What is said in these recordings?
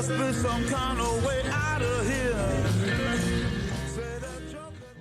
must be some kind of way out of here. Say that Joker.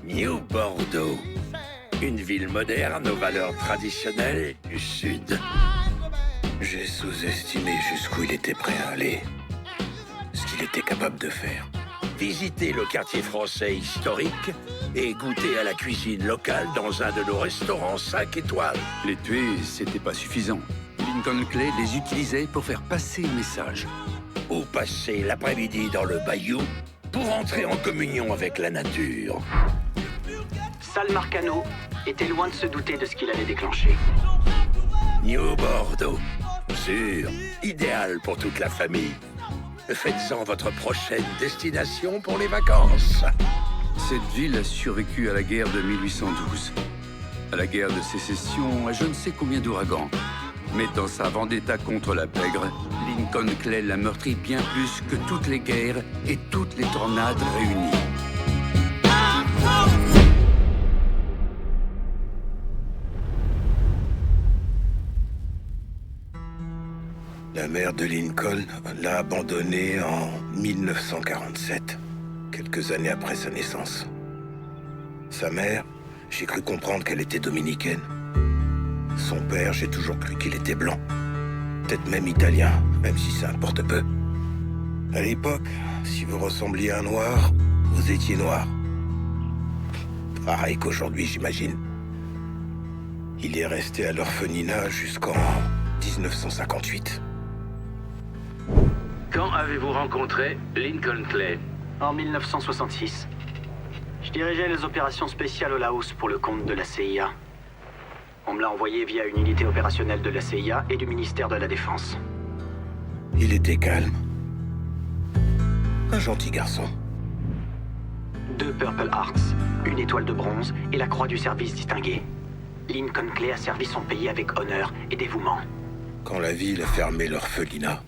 New Bordeaux, une ville moderne aux valeurs traditionnelles du Sud. J'ai sous-estimé jusqu'où il était prêt à aller, ce qu'il était capable de faire. Visiter le quartier français historique et goûter à la cuisine locale dans un de nos restaurants 5 étoiles. Les tuer, c'était pas suffisant. Lincoln Clay les utilisait pour faire passer le message. Ou passer l'après-midi dans le bayou pour entrer en communion avec la nature. Sal Marcano était loin de se douter de ce qu'il allait déclencher. New Bordeaux, sûr, idéal pour toute la famille. Faites-en votre prochaine destination pour les vacances. Cette ville a survécu à la guerre de 1812, à la guerre de sécession, à je ne sais combien d'ouragans. Mais dans sa vendetta contre la pègre, Lincoln Clay l'a meurtri bien plus que toutes les guerres et toutes les tornades réunies. La mère de Lincoln l'a abandonné en 1947, quelques années après sa naissance. Sa mère, j'ai cru comprendre qu'elle était dominicaine. Son père, j'ai toujours cru qu'il était blanc. Peut-être même italien, même si ça importe peu. À l'époque, si vous ressembliez à un noir, vous étiez noir. Pareil qu'aujourd'hui, j'imagine. Il est resté à l'orphelinat jusqu'en 1958. Quand avez-vous rencontré Lincoln Clay? En 1966, je dirigeais les opérations spéciales au Laos pour le compte de la CIA. On me l'a envoyé via une unité opérationnelle de la CIA et du ministère de la Défense. Il était calme. Un gentil garçon. 2 Purple Hearts, une étoile de bronze et la croix du service distingué. Lincoln Clay a servi son pays avec honneur et dévouement. Quand la ville a fermé l'orphelinat,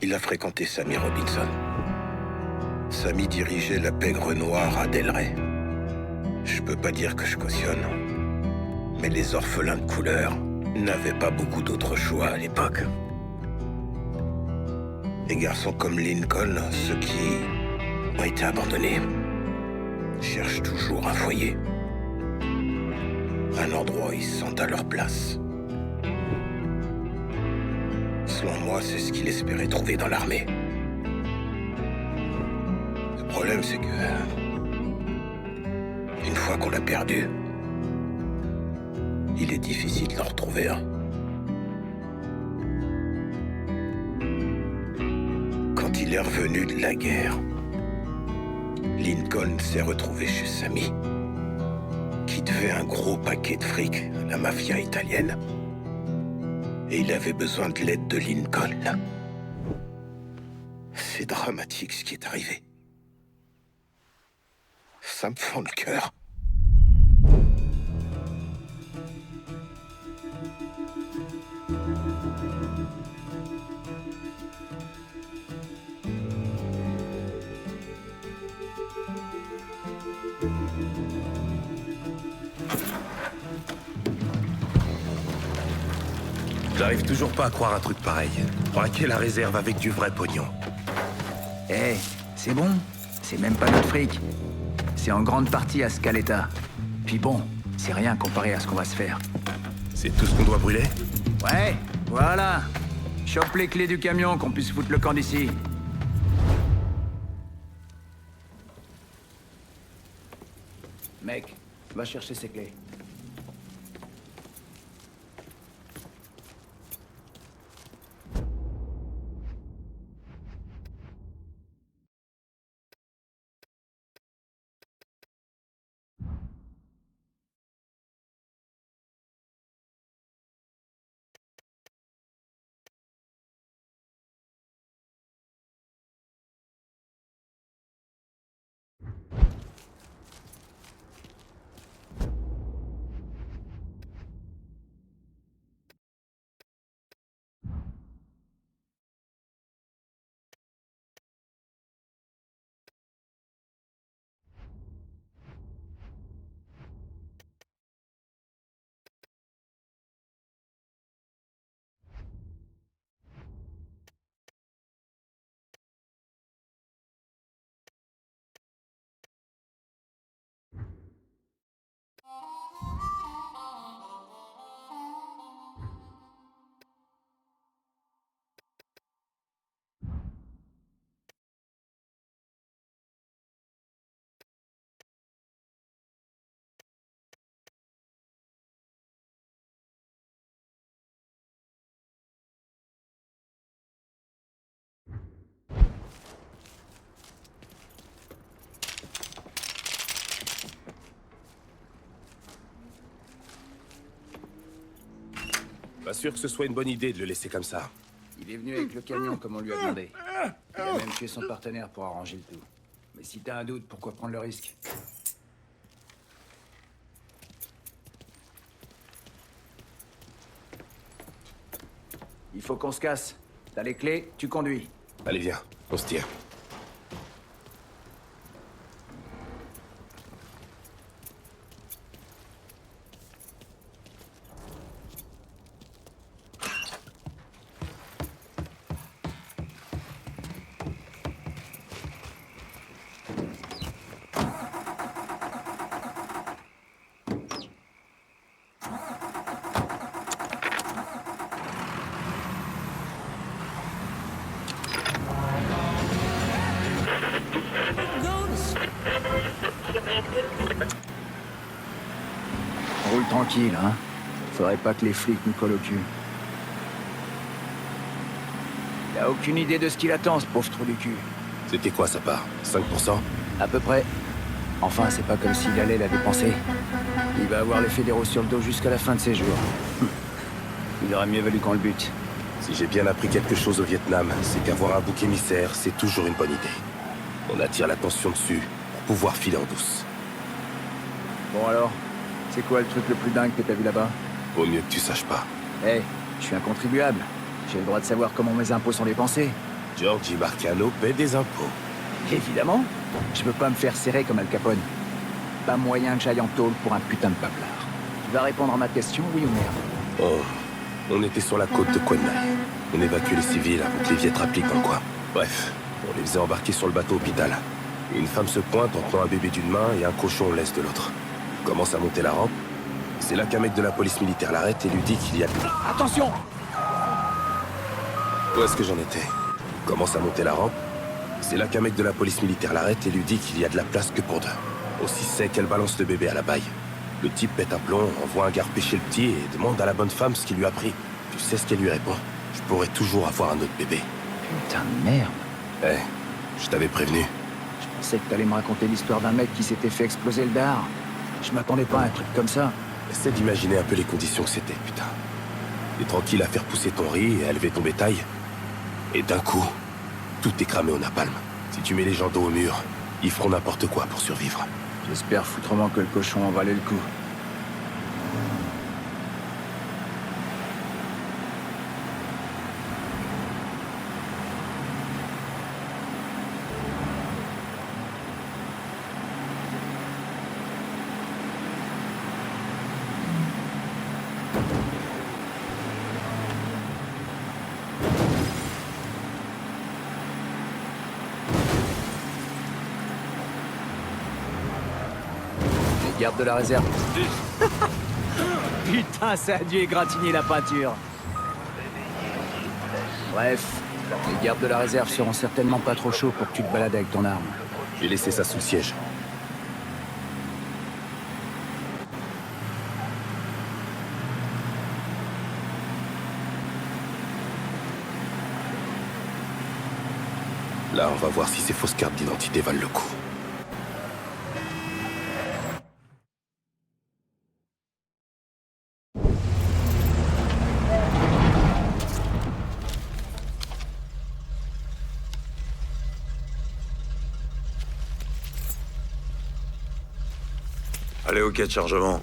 il a fréquenté Sammy Robinson. Sammy dirigeait la pègre noire à Delray. Je peux pas dire que je cautionne, mais les orphelins de couleur n'avaient pas beaucoup d'autres choix à l'époque. Les garçons comme Lincoln, ceux qui ont été abandonnés, cherchent toujours un foyer. Un endroit où ils se sentent à leur place. Selon moi, c'est ce qu'il espérait trouver dans l'armée. Le problème, c'est que... une fois qu'on l'a perdu, il est difficile d'en retrouver un. Quand il est revenu de la guerre, Lincoln s'est retrouvé chez Sammy, qui devait un gros paquet de fric à la mafia italienne. Et il avait besoin de l'aide de Lincoln. C'est dramatique ce qui est arrivé. Ça me fend le cœur. J'arrive toujours pas à croire un truc pareil. Braquer la réserve avec du vrai pognon. Eh, c'est bon. C'est même pas notre fric. C'est en grande partie à Scaletta. Puis bon, C'est rien comparé à ce qu'on va se faire. C'est tout ce qu'on doit brûler? Ouais, voilà. Chope les clés du camion qu'on puisse foutre le camp d'ici. Mec, va chercher ces clés. Pas sûr que ce soit une bonne idée de le laisser comme ça. Il est venu avec le camion comme on lui a demandé. Il a même tué son partenaire pour arranger le tout. Mais si t'as un doute, pourquoi prendre le risque? Il faut qu'on se casse. T'as les clés, tu conduis. Allez, viens, on se tire. Roule tranquille, hein. Faudrait pas que les flics nous collent au cul. Il a aucune idée de ce qu'il attend, ce pauvre trou du cul. C'était quoi sa part? 5%? À peu près. Enfin, c'est pas comme s'il allait la dépenser. Il va avoir les fédéraux sur le dos jusqu'à la fin de ses jours. Il aurait mieux valu qu'on le bute. Si j'ai bien appris quelque chose au Vietnam, c'est qu'avoir un bouc émissaire, c'est toujours une bonne idée. On attire l'attention dessus pour pouvoir filer en douce. Bon alors, c'est quoi le truc le plus dingue que t'as vu là-bas? Vaut mieux que tu saches pas. Hé, je suis un contribuable. J'ai le droit de savoir comment mes impôts sont dépensés. Giorgi Marcano paie des impôts. Évidemment. Je veux pas me faire serrer comme Al Capone. Pas moyen que j'aille en tôle pour un putain de paplard. Tu vas répondre à ma question, oui ou merde? Oh, on était sur la côte de Quai Mai. On évacuait les civils avant que les Viet rappliquent dans le coin. Bref, on les faisait embarquer sur le bateau hôpital. Une femme se pointe en tenant un bébé d'une main et un cochon laisse de l'autre. Commence à monter la rampe. C'est là qu'un mec de la police militaire l'arrête et lui dit qu'il y a... Attention! Où est-ce que j'en étais? Commence à monter la rampe. C'est là qu'un mec de la police militaire l'arrête et lui dit qu'il y a de la place que pour deux. Aussi sec qu'elle balance le bébé à la baille. Le type pète un plomb, envoie un gars repêcher le petit et demande à la bonne femme ce qu'il lui a pris. Tu sais ce qu'elle lui répond? Je pourrais toujours avoir un autre bébé. Putain de merde. Eh, je t'avais prévenu. Je pensais que t'allais me raconter l'histoire d'un mec qui s'était fait exploser le dard. Je m'attendais pas à un truc comme ça. Essaie d'imaginer un peu les conditions que c'était, putain. T'es tranquille à faire pousser ton riz et à élever ton bétail. Et d'un coup, tout est cramé au napalm. Si tu mets les gens dos au mur, ils feront n'importe quoi pour survivre. J'espère foutrement que le cochon en valait le coup. Garde de la réserve. Putain, ça a dû égratigner la peinture. Bref, les gardes de la réserve seront certainement pas trop chauds pour que tu te balades avec ton arme. J'ai laissé ça sous le siège. Là, on va voir si ces fausses cartes d'identité valent le coup. Allez, au quai de chargement.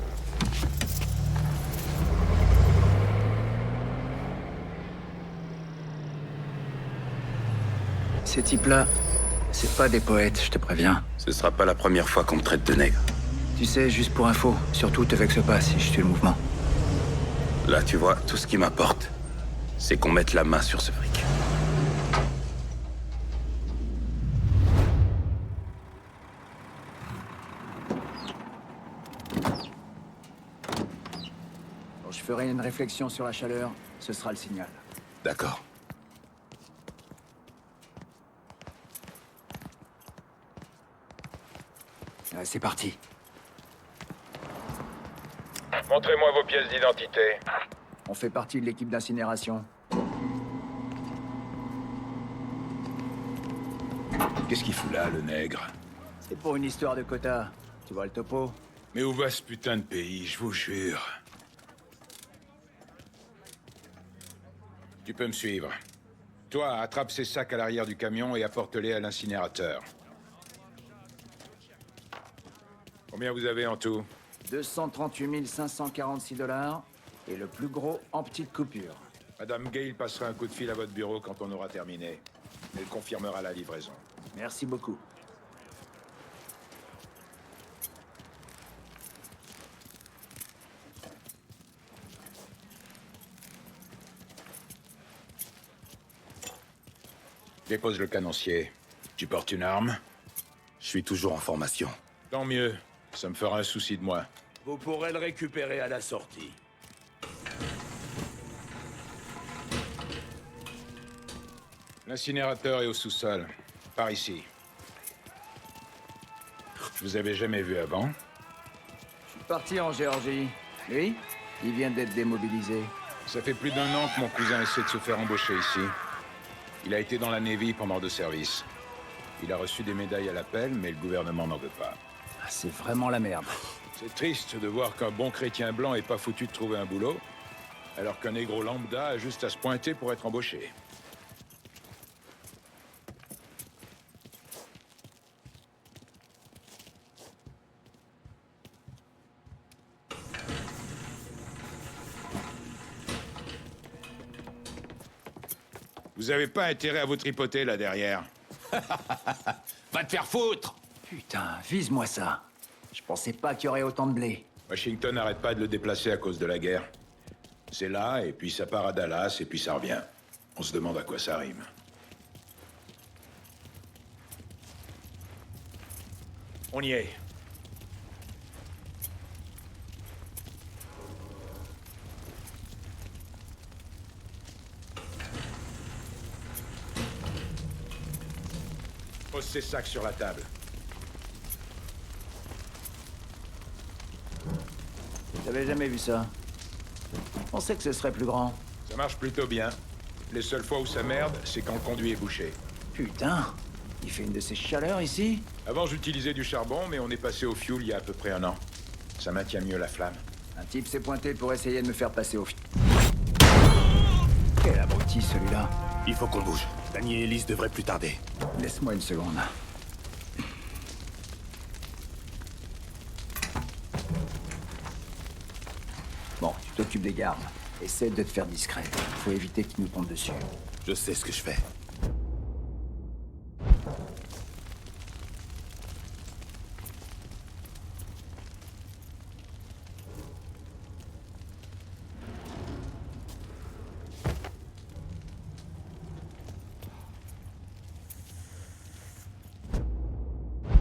Ces types-là, c'est pas des poètes, je te préviens. Ce sera pas la première fois qu'on me traite de nègre. Tu sais, juste pour info, surtout te vexe pas si je tue le mouvement. Là, tu vois, tout ce qui m'importe, c'est qu'on mette la main sur ce fric. Quand je ferai une réflexion sur la chaleur, ce sera le signal. D'accord. C'est parti. Montrez-moi vos pièces d'identité. On fait partie de l'équipe d'incinération. Qu'est-ce qu'il fout là, le nègre? C'est pour une histoire de quota. Tu vois le topo? Mais où va ce putain de pays, je vous jure? Tu peux me suivre. Toi, attrape ces sacs à l'arrière du camion et apporte-les à l'incinérateur. Combien vous avez en tout? 238 546 $ et le plus gros en petite coupure. Madame Gale passera un coup de fil à votre bureau quand on aura terminé. Elle confirmera la livraison. Merci beaucoup. Dépose le canoncier. Tu portes une arme? Je suis toujours en formation. Tant mieux. Ça me fera un souci de moi. Vous pourrez le récupérer à la sortie. L'incinérateur est au sous-sol. Par ici. Je vous avais jamais vu avant. Je suis parti en Géorgie. Lui, il vient d'être démobilisé. Ça fait plus d'1 an que mon cousin essaie de se faire embaucher ici. Il a été dans la Navy pendant 2 services. Il a reçu des médailles à l'appel, mais le gouvernement n'en veut pas. Ah, c'est vraiment la merde. C'est triste de voir qu'un bon chrétien blanc est pas foutu de trouver un boulot, alors qu'un négro lambda a juste à se pointer pour être embauché. Vous avez pas intérêt à vous tripoter là derrière. Va te faire foutre! Putain, vise-moi ça. Je pensais pas qu'il y aurait autant de blé. Washington n'arrête pas de le déplacer à cause de la guerre. C'est là, et puis ça part à Dallas, et puis ça revient. On se demande à quoi ça rime. On y est. Pose ces sacs sur la table. J'avais jamais vu ça. Je pensais que ce serait plus grand. Ça marche plutôt bien. Les seules fois où ça merde, c'est quand le conduit est bouché. Putain, il fait une de ces chaleurs ici? Avant, j'utilisais du charbon, mais on est passé au fioul il y a à peu près 1 an. Ça maintient mieux la flamme. Un type s'est pointé pour essayer de me faire passer au Quel abruti celui-là. Il faut qu'on bouge. Danny et Elise devraient plus tarder. Laisse-moi une seconde. Bon, tu t'occupes des gardes. Essaie de te faire discret. Faut éviter qu'ils nous tombent dessus. Je sais ce que je fais.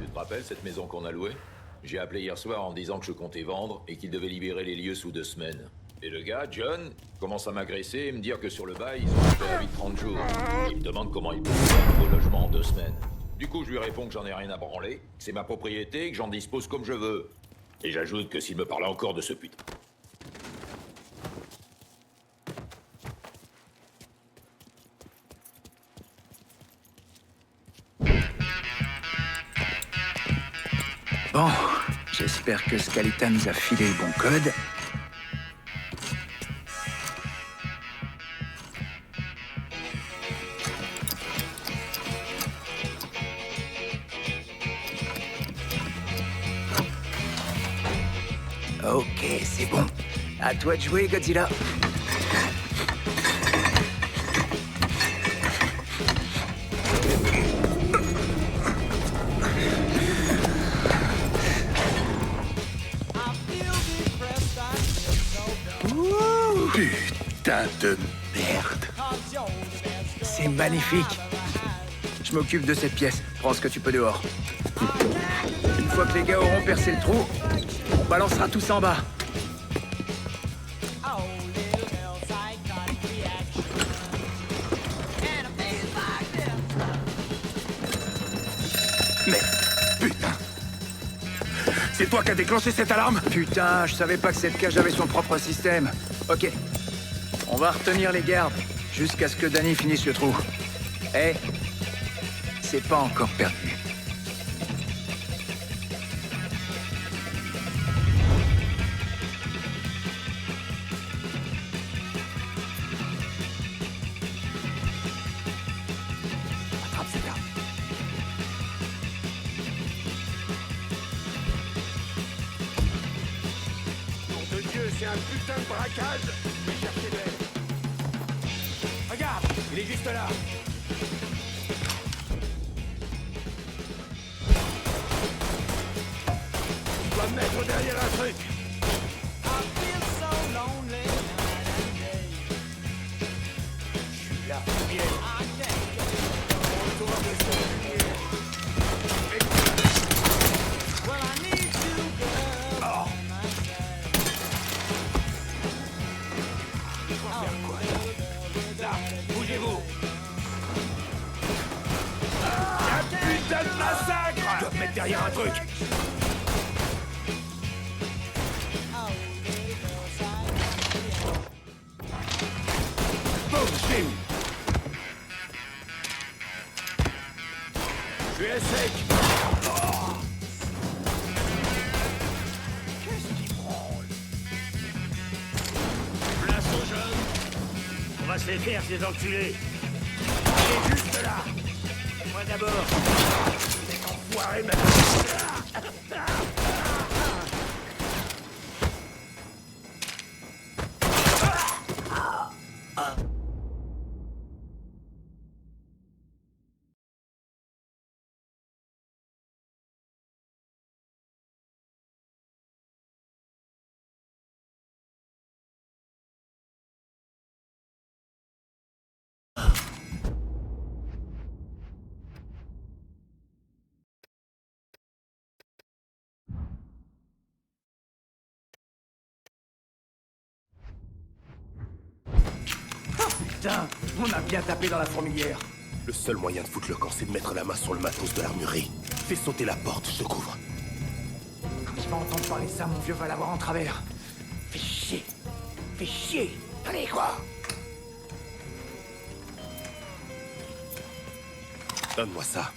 Tu te rappelles cette maison qu'on a louée? J'ai appelé hier soir en disant que je comptais vendre et qu'il devait libérer les lieux sous 2 semaines. Et le gars, John, commence à m'agresser et me dire que sur le bail, ils ont un préavis de 30 jours. Il me demande comment il peut trouver un nouveau logement en 2 semaines. Du coup, je lui réponds que j'en ai rien à branler, que c'est ma propriété et que j'en dispose comme je veux. Et j'ajoute que s'il me parlait encore de ce putain... Bon, j'espère que Scalita nous a filé le bon code. Ok, c'est bon. À toi de jouer, Godzilla. Putain de merde. C'est magnifique. Je m'occupe de cette pièce. Prends ce que tu peux dehors. Une fois que les gars auront percé le trou, on balancera tous en bas. Mais, putain. C'est toi qui as déclenché cette alarme? Putain, je savais pas que cette cage avait son propre système. Ok. On va retenir les gardes jusqu'à ce que Danny finisse le trou. Eh, c'est pas encore perdu. Attrape ces gars. Nom de Dieu, c'est un putain de braquage. Je vais chercher de l'aide. Regarde, il est juste là. Je dois me mettre derrière un truc. Je suis là, bien. Autour de ce lumière. Oh. Il faut faire quoi? Là, bougez-vous. Un putain de massacre! Je dois me mettre derrière un truc. Boum, bim. Je suis à sec. Oh. Qu'est-ce qui branle? Place aux jeunes. On va se les faire, ces enculés. Il est juste là. Moi d'abord. Cet enfoiré maintenant. Putain, on a bien tapé dans la fourmilière. Le seul moyen de foutre le camp, c'est de mettre la main sur le matos de l'armurerie. Fais sauter la porte, je te couvre. Quand il va entendre parler de ça, mon vieux va l'avoir en travers. Fais chier. Fais chier. Allez, quoi. Donne-moi ça.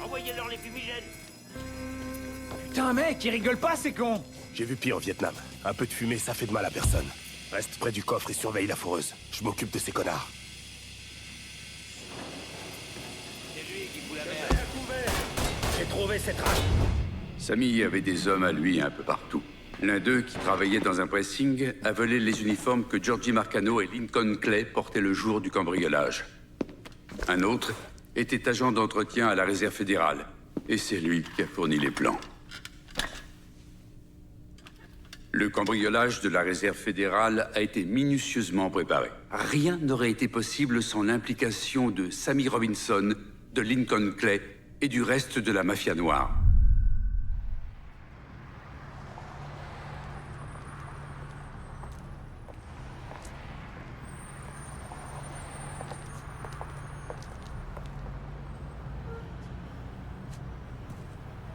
Envoyez-leur les fumigènes. Putain, mec, il rigole pas, c'est con. J'ai vu pire au Vietnam. Un peu de fumée, ça fait de mal à personne. Reste près du coffre et surveille la foreuse. Je m'occupe de ces connards. C'est lui qui fout la merde. J'ai trouvé cette trace. Samy avait des hommes à lui un peu partout. L'un d'eux, qui travaillait dans un pressing, a volé les uniformes que Georgie Marcano et Lincoln Clay portaient le jour du cambriolage. Un autre était agent d'entretien à la réserve fédérale. Et c'est lui qui a fourni les plans. Le cambriolage de la réserve fédérale a été minutieusement préparé. Rien n'aurait été possible sans l'implication de Sammy Robinson, de Lincoln Clay et du reste de la mafia noire.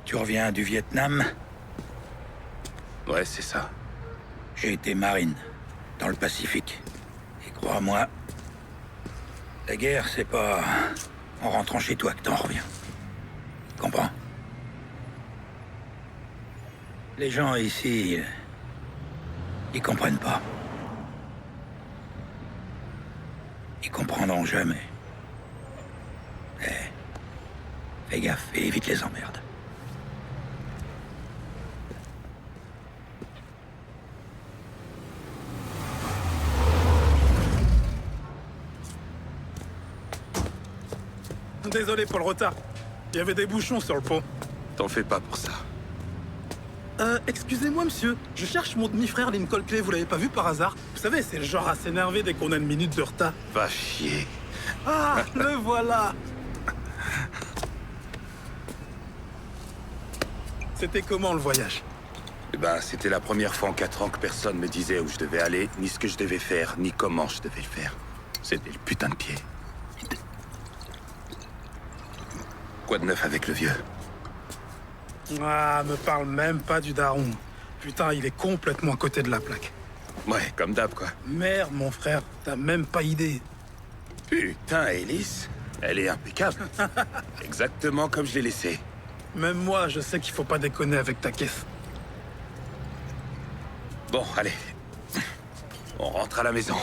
Tu reviens du Vietnam? Ouais, c'est ça. J'ai été marine, dans le Pacifique. Et crois-moi, la guerre, c'est pas en rentrant chez toi que t'en reviens. Comprends? Les gens ici, ils comprennent pas. Ils comprendront jamais. Eh, fais gaffe et évite les emmerdes. Désolé pour le retard. Il y avait des bouchons sur le pont. T'en fais pas pour ça. Excusez-moi, monsieur. Je cherche mon demi-frère Lincoln Clay. Vous l'avez pas vu par hasard? Vous savez, c'est le genre à s'énerver dès qu'on a une minute de retard. Va chier. Ah, le voilà. C'était comment le voyage? Eh ben, c'était la première fois en 4 ans que personne me disait où je devais aller, ni ce que je devais faire, ni comment je devais le faire. C'était le putain de pied. Quoi de neuf avec le vieux? Ah, me parle même pas du daron. Putain, il est complètement à côté de la plaque. Ouais, comme d'hab, quoi. Merde, mon frère, t'as même pas idée. Putain, Alice, elle est impeccable. Exactement comme je l'ai laissée. Même moi, je sais qu'il faut pas déconner avec ta caisse. Bon, allez. On rentre à la maison.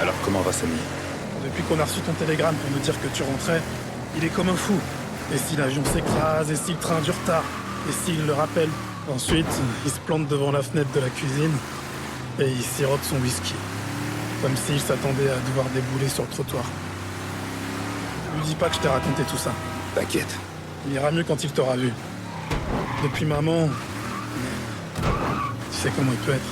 Alors, comment va Samy? Depuis qu'on a reçu ton télégramme pour nous dire que tu rentrais, il est comme un fou. Et si l'avion s'écrase, et si le train a du retard, et s'il le rappelle. Ensuite, il se plante devant la fenêtre de la cuisine, et il sirote son whisky. Comme s'il s'attendait à devoir débouler sur le trottoir. Lui dis pas que je t'ai raconté tout ça. T'inquiète. Il ira mieux quand il t'aura vu. Depuis maman... Tu sais comment il peut être.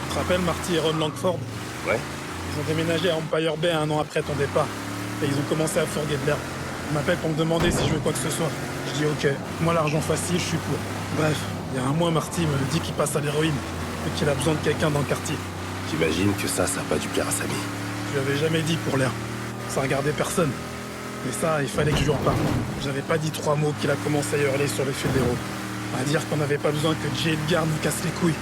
Tu te rappelles Marty et Ron Langford? Ouais. Ils ont déménagé à Empire Bay 1 an après ton départ. Et ils ont commencé à fourguer de l'herbe. Ils m'appellent pour me demander si je veux quoi que ce soit. Je dis ok, moi l'argent facile, je suis pour. Bref, il y a un mois, Marty me dit qu'il passe à l'héroïne et qu'il a besoin de quelqu'un dans le quartier. J'imagine que ça a pas dû plaire à Samy. Je lui avais jamais dit pour l'herbe. Ça regardait personne. Mais ça, il fallait que je lui en parle. J'avais pas dit 3 mots qu'il a commencé à hurler sur les fédéraux. À dire qu'on n'avait pas besoin que Jay Edgar nous casse les couilles.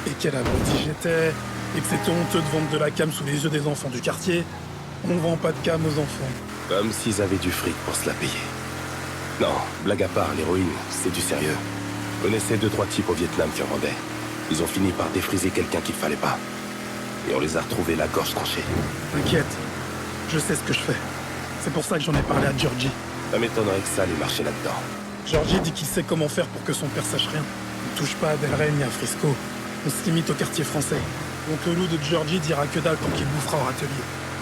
Et quel abruti j'étais. Et que c'était honteux de vendre de la cam sous les yeux des enfants du quartier. On vend pas de cam aux enfants. Comme s'ils avaient du fric pour se la payer. Non, blague à part, l'héroïne, c'est du sérieux. Je connaissais 2-3 types au Vietnam qui en vendaient. Ils ont fini par défriser quelqu'un qu'il fallait pas. Et on les a retrouvés la gorge tranchée. T'inquiète, je sais ce que je fais. C'est pour ça que j'en ai parlé à Georgie. Ça m'étonnerait que ça allait marcher là-dedans. Georgie dit qu'il sait comment faire pour que son père sache rien. On touche pas à Del Rey ni à Frisco. On se limite au quartier français. Donc le loup de Georgie dira que dalle tant qu'il bouffera au râtelier.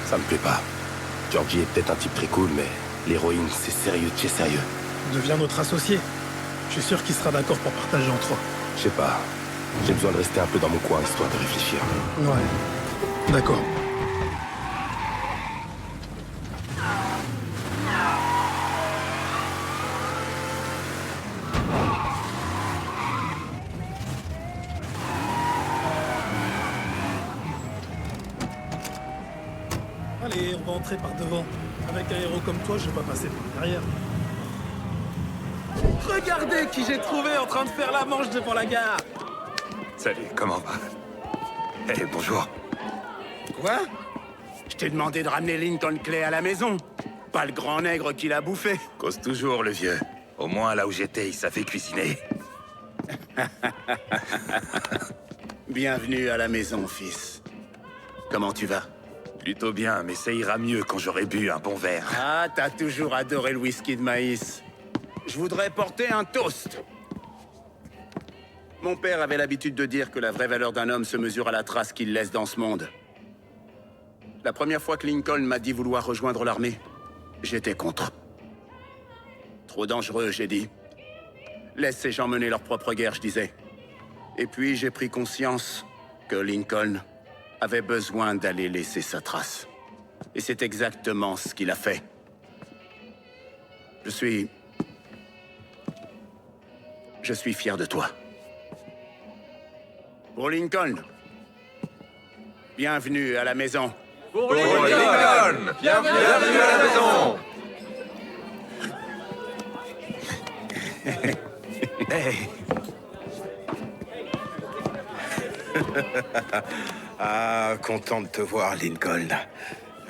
Ça me plaît pas. Georgie est peut-être un type très cool, mais l'héroïne, c'est sérieux de chez sérieux. Devient notre associé. Je suis sûr qu'il sera d'accord pour partager en 3. Je sais pas. J'ai besoin de rester un peu dans mon coin, histoire de réfléchir. Ouais. D'accord. va entrer par devant. Avec un héros comme toi, je vais pas passer par derrière. Regardez qui j'ai trouvé en train de faire la manche devant la gare. Salut, comment va? Eh, bonjour. Quoi? Je t'ai demandé de ramener Lincoln Clay à la maison. Pas le grand nègre qui l'a bouffé. Cause toujours, le vieux. Au moins, là où j'étais, il savait cuisiner. Bienvenue à la maison, fils. Comment tu vas? Plutôt bien, mais ça ira mieux quand j'aurai bu un bon verre. Ah, t'as toujours adoré le whisky de maïs. Je voudrais porter un toast. Mon père avait l'habitude de dire que la vraie valeur d'un homme se mesure à la trace qu'il laisse dans ce monde. La première fois que Lincoln m'a dit vouloir rejoindre l'armée, j'étais contre. Trop dangereux, j'ai dit. Laisse ces gens mener leur propre guerre, je disais. Et puis j'ai pris conscience que Lincoln avait besoin d'aller laisser sa trace. Et c'est exactement ce qu'il a fait. Je suis fier de toi. Pour Lincoln, bienvenue à la maison. Pour Lincoln, bienvenue à la maison. Hey. Ah, content de te voir, Lincoln.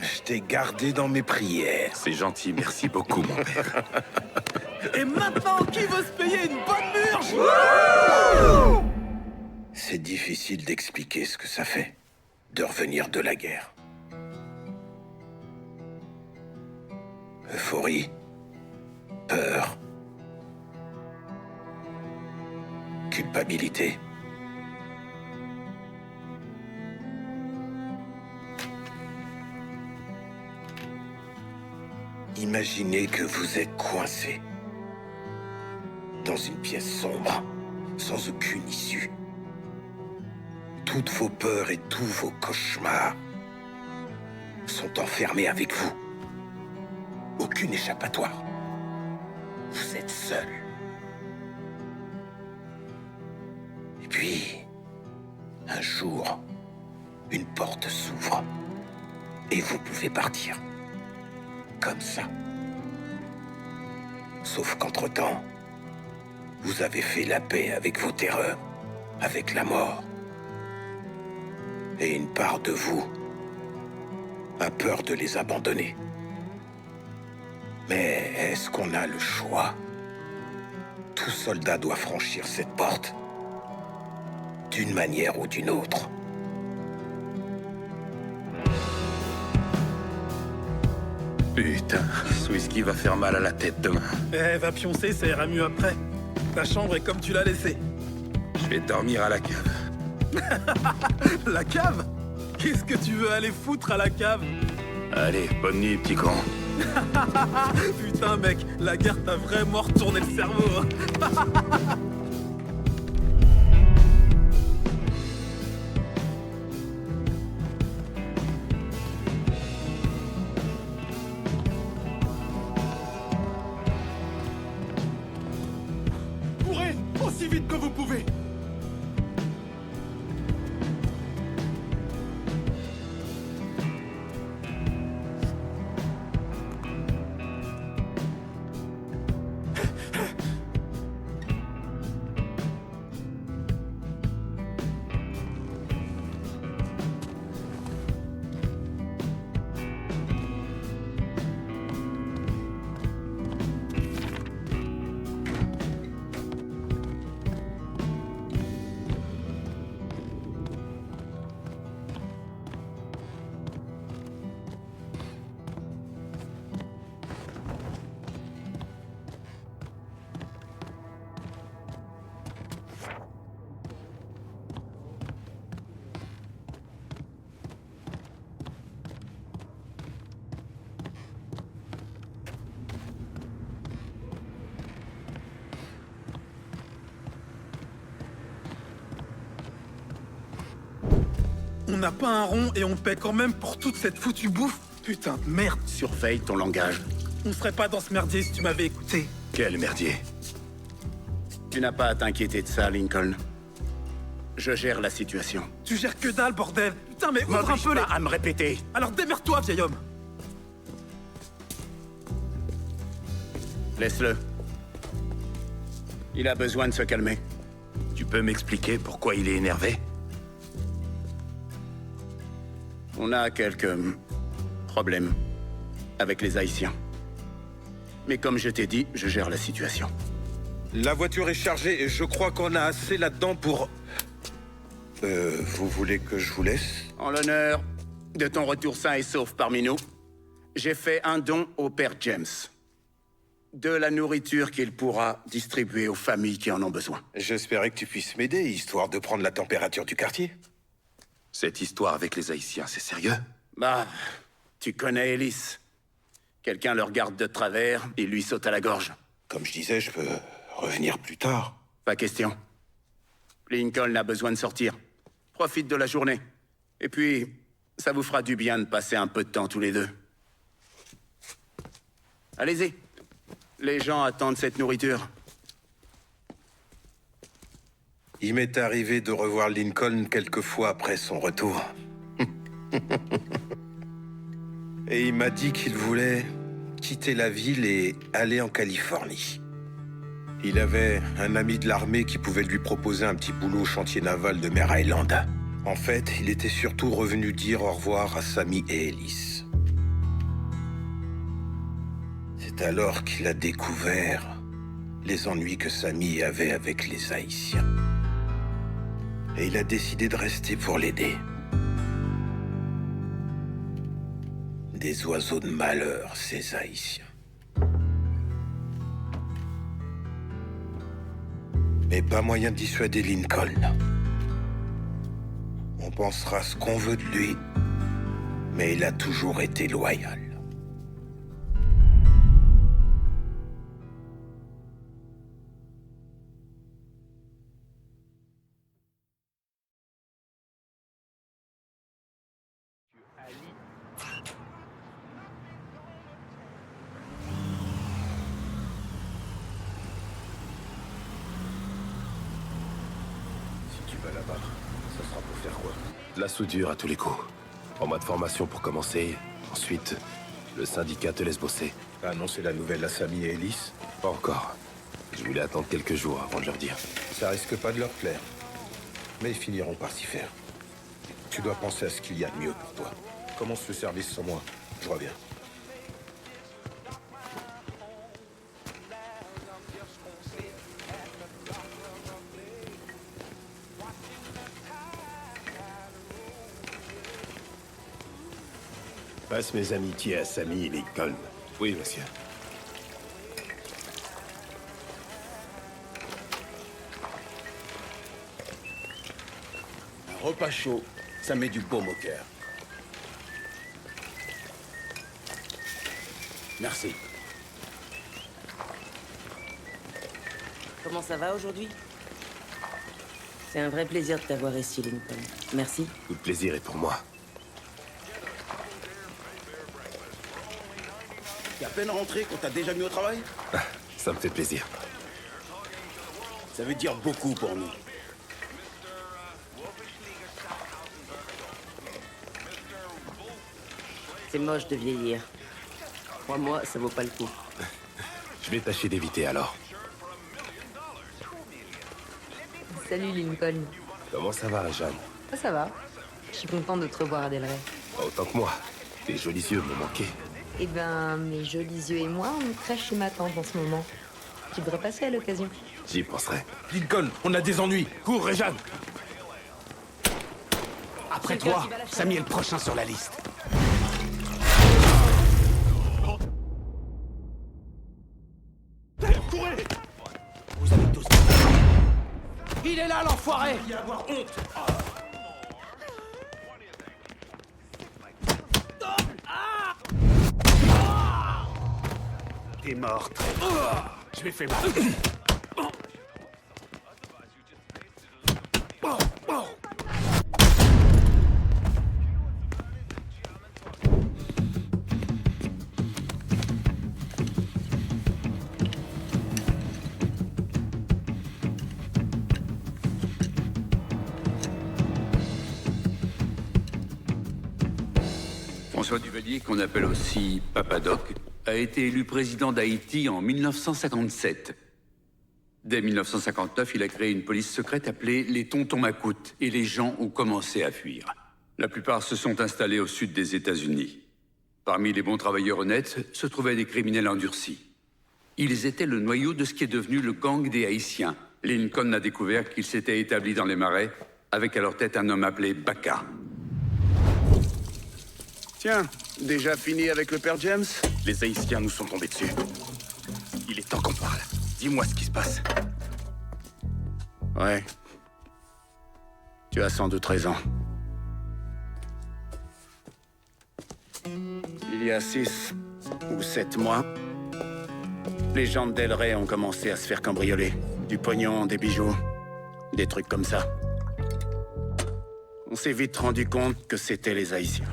Je t'ai gardé dans mes prières. C'est gentil, merci beaucoup, mon père. Et maintenant, qui veut se payer une bonne murge? C'est difficile d'expliquer ce que ça fait, de revenir de la guerre. Euphorie, peur, culpabilité. Imaginez que vous êtes coincé dans une pièce sombre, sans aucune issue. Toutes vos peurs et tous vos cauchemars sont enfermés avec vous. Aucune échappatoire. Vous êtes seul. Et puis, un jour, une porte s'ouvre et vous pouvez partir. Comme ça. Sauf qu'entre-temps, vous avez fait la paix avec vos terreurs, avec la mort. Et une part de vous a peur de les abandonner. Mais est-ce qu'on a le choix? Tout soldat doit franchir cette porte, d'une manière ou d'une autre. Putain, ce whisky va faire mal à la tête demain. Eh, va pioncer, ça ira mieux après. Ta chambre est comme tu l'as laissée. Je vais dormir à la cave. La cave? Qu'est-ce que tu veux aller foutre à la cave? Allez, bonne nuit, petit con. Putain, mec, la guerre t'a vraiment retourné le cerveau. Courez aussi vite que vous pouvez. On n'a pas un rond et on paie quand même pour toute cette foutue bouffe. Putain de merde. Surveille ton langage. On serait pas dans ce merdier si tu m'avais écouté. Quel merdier. Tu n'as pas à t'inquiéter de ça, Lincoln. Je gère la situation. Tu gères que dalle, bordel. Putain, mais ouvre un M'oblige peu les... pas à me répéter. Alors démerde-toi, vieil homme. Laisse-le. Il a besoin de se calmer. Tu peux m'expliquer pourquoi il est énervé? On a quelques problèmes avec les Haïtiens. Mais comme je t'ai dit, je gère la situation. La voiture est chargée et je crois qu'on a assez là-dedans pour... vous voulez que je vous laisse? En l'honneur de ton retour sain et sauf parmi nous, j'ai fait un don au père James. De la nourriture qu'il pourra distribuer aux familles qui en ont besoin. J'espérais que tu puisses m'aider, histoire de prendre la température du quartier. Cette histoire avec les Haïtiens, c'est sérieux? Bah, tu connais Ellis. Quelqu'un le regarde de travers, il lui saute à la gorge. Comme je disais, je peux revenir plus tard. Pas question. Lincoln a besoin de sortir. Profite de la journée. Et puis, ça vous fera du bien de passer un peu de temps tous les deux. Allez-y. Les gens attendent cette nourriture. Il m'est arrivé de revoir Lincoln quelques fois après son retour. Et il m'a dit qu'il voulait quitter la ville et aller en Californie. Il avait un ami de l'armée qui pouvait lui proposer un petit boulot au chantier naval de Mare Island. En fait, il était surtout revenu dire au revoir à Sammy et Ellis. C'est alors qu'il a découvert les ennuis que Sammy avait avec les Haïtiens. Et il a décidé de rester pour l'aider. Des oiseaux de malheur, ces Haïtiens. Mais pas moyen de dissuader Lincoln. On pensera ce qu'on veut de lui, mais il a toujours été loyal. Là-bas, ça sera pour faire quoi? De la soudure à tous les coups. En mode formation pour commencer. Ensuite, le syndicat te laisse bosser. T'as annoncé la nouvelle à Sammy et Ellis? Pas encore. Je voulais attendre quelques jours avant de leur dire. Ça risque pas de leur plaire. Mais ils finiront par s'y faire. Tu dois penser à ce qu'il y a de mieux pour toi. Commence le service sans moi. Je reviens. Passe mes amitiés à Sammy et Lincoln. Oui, monsieur. Un repas chaud, ça met du baume au cœur. Merci. Comment ça va aujourd'hui? C'est un vrai plaisir de t'avoir ici, Lincoln. Merci. Tout le plaisir est pour moi. T'es à peine rentré qu'on t'a déjà mis au travail? Ça me fait plaisir. Ça veut dire beaucoup pour nous. C'est moche de vieillir. Crois-moi, ça vaut pas le coup. Je vais tâcher d'éviter alors. Salut Lincoln. Comment ça va, Jeanne? Ça va. Je suis contente de te revoir à Delray. Pas autant que moi. Tes jolis yeux me manquaient. Eh ben, mes jolis yeux et moi, on crèche chez ma tante en ce moment. Tu devrais passer à l'occasion. J'y penserai. Lincoln, on a des ennuis. Cours, Réjeanne. Après toi, Sammy est le prochain sur la liste. Courez! Vous avez tous... Il est là, l'enfoiré! Il y a à avoir honte! T'es mort. Je m'ai fait mal. François Duvalier, qu'on appelle aussi Papa Doc, a été élu président d'Haïti en 1957. Dès 1959, il a créé une police secrète appelée les Tontons Macoutes, et les gens ont commencé à fuir. La plupart se sont installés au sud des États-Unis. Parmi les bons travailleurs honnêtes se trouvaient des criminels endurcis. Ils étaient le noyau de ce qui est devenu le gang des Haïtiens. Lincoln a découvert qu'il s'était établi dans les marais, avec à leur tête un homme appelé Baca. Tiens, déjà fini avec le père James? Les Haïtiens nous sont tombés dessus. Il est temps qu'on parle. Dis-moi ce qui se passe. Ouais. Tu as sans doute raison. Il y a 6 ou 7 mois, les gens de Del Rey ont commencé à se faire cambrioler. Du pognon, des bijoux, des trucs comme ça. On s'est vite rendu compte que c'était les Haïtiens.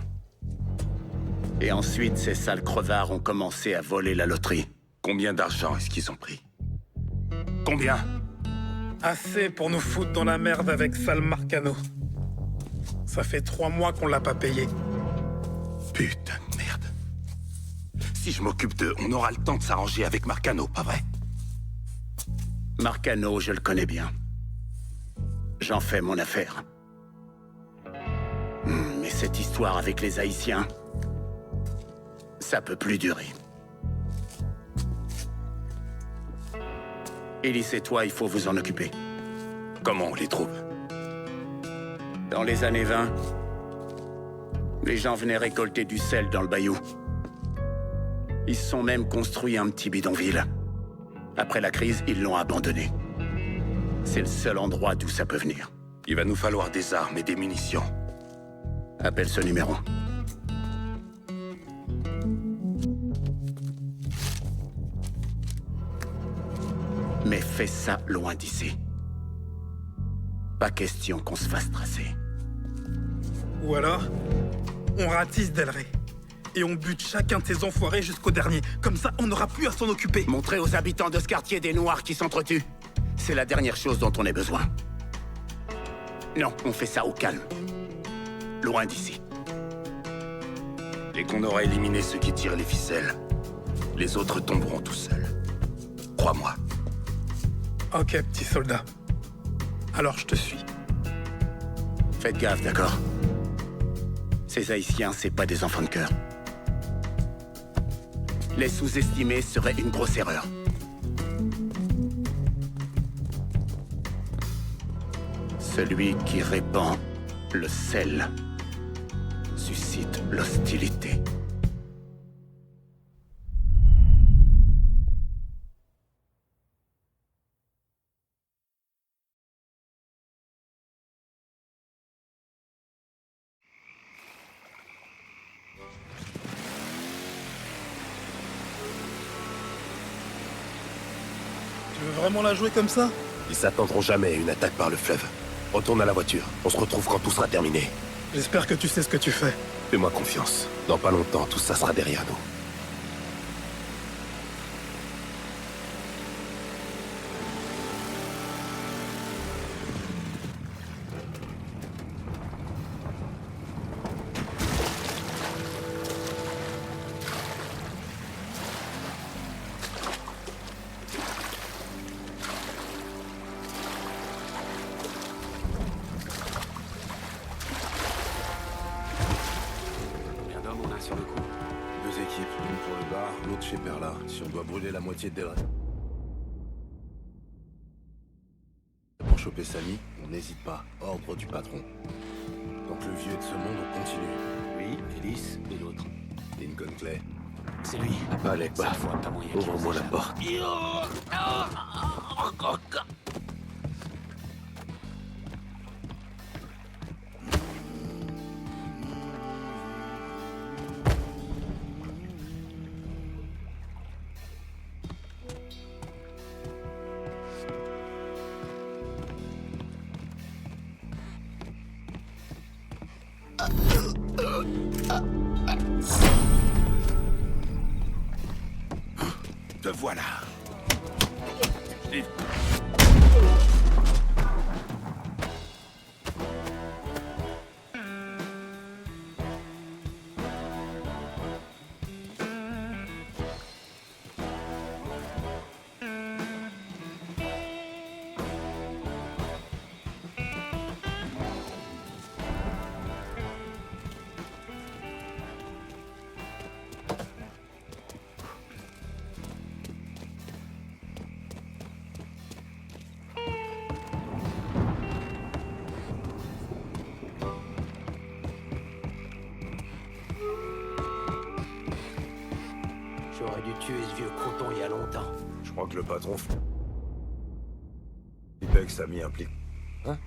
Et ensuite, ces sales crevards ont commencé à voler la loterie. Combien d'argent est-ce qu'ils ont pris? Combien? Assez pour nous foutre dans la merde avec Sal Marcano. Ça fait 3 mois qu'on l'a pas payé. Putain de merde. Si je m'occupe d'eux, on aura le temps de s'arranger avec Marcano, pas vrai? Marcano, je le connais bien. J'en fais mon affaire. Mais cette histoire avec les Haïtiens, ça peut plus durer. Ellis et toi, il faut vous en occuper. Comment on les trouve? Dans les années 20, les gens venaient récolter du sel dans le bayou. Ils se sont même construits un petit bidonville. Après la crise, ils l'ont abandonné. C'est le seul endroit d'où ça peut venir. Il va nous falloir des armes et des munitions. Appelle ce numéro. Mais fais ça loin d'ici. Pas question qu'on se fasse tracer. Ou alors, on ratisse Del Rey. Et on bute chacun de ces enfoirés jusqu'au dernier. Comme ça, on n'aura plus à s'en occuper. Montrez aux habitants de ce quartier des Noirs qui s'entretuent. C'est la dernière chose dont on ait besoin. Non, on fait ça au calme. Loin d'ici. Dès qu'on aura éliminé ceux qui tirent les ficelles, les autres tomberont tout seuls. Crois-moi. Ok, petit soldat. Alors je te suis. Faites gaffe, d'accord? Ces Haïtiens, c'est pas des enfants de cœur. Les sous-estimer serait une grosse erreur. Celui qui répand le sel suscite l'hostilité. Tu veux vraiment la jouer comme ça? Ils s'attendront jamais à une attaque par le fleuve. Retourne à la voiture. On se retrouve quand tout sera terminé. J'espère que tu sais ce que tu fais. Fais-moi confiance. Dans pas longtemps, tout ça sera derrière nous. Sur le coup. 2 équipes, une pour le bar, l'autre chez Perla. Si on doit brûler la moitié de Del Rey. Pour choper Samy, on n'hésite pas. Ordre du patron. Donc le vieux de ce monde, on continue. Lui, Ellis et l'autre. Lincoln Clay. C'est lui. Allez, bah, ouvre-moi la porte. Te voilà. tué ce vieux croton il y a longtemps. Je crois que le patron... Ipex a mis un pli... Hein?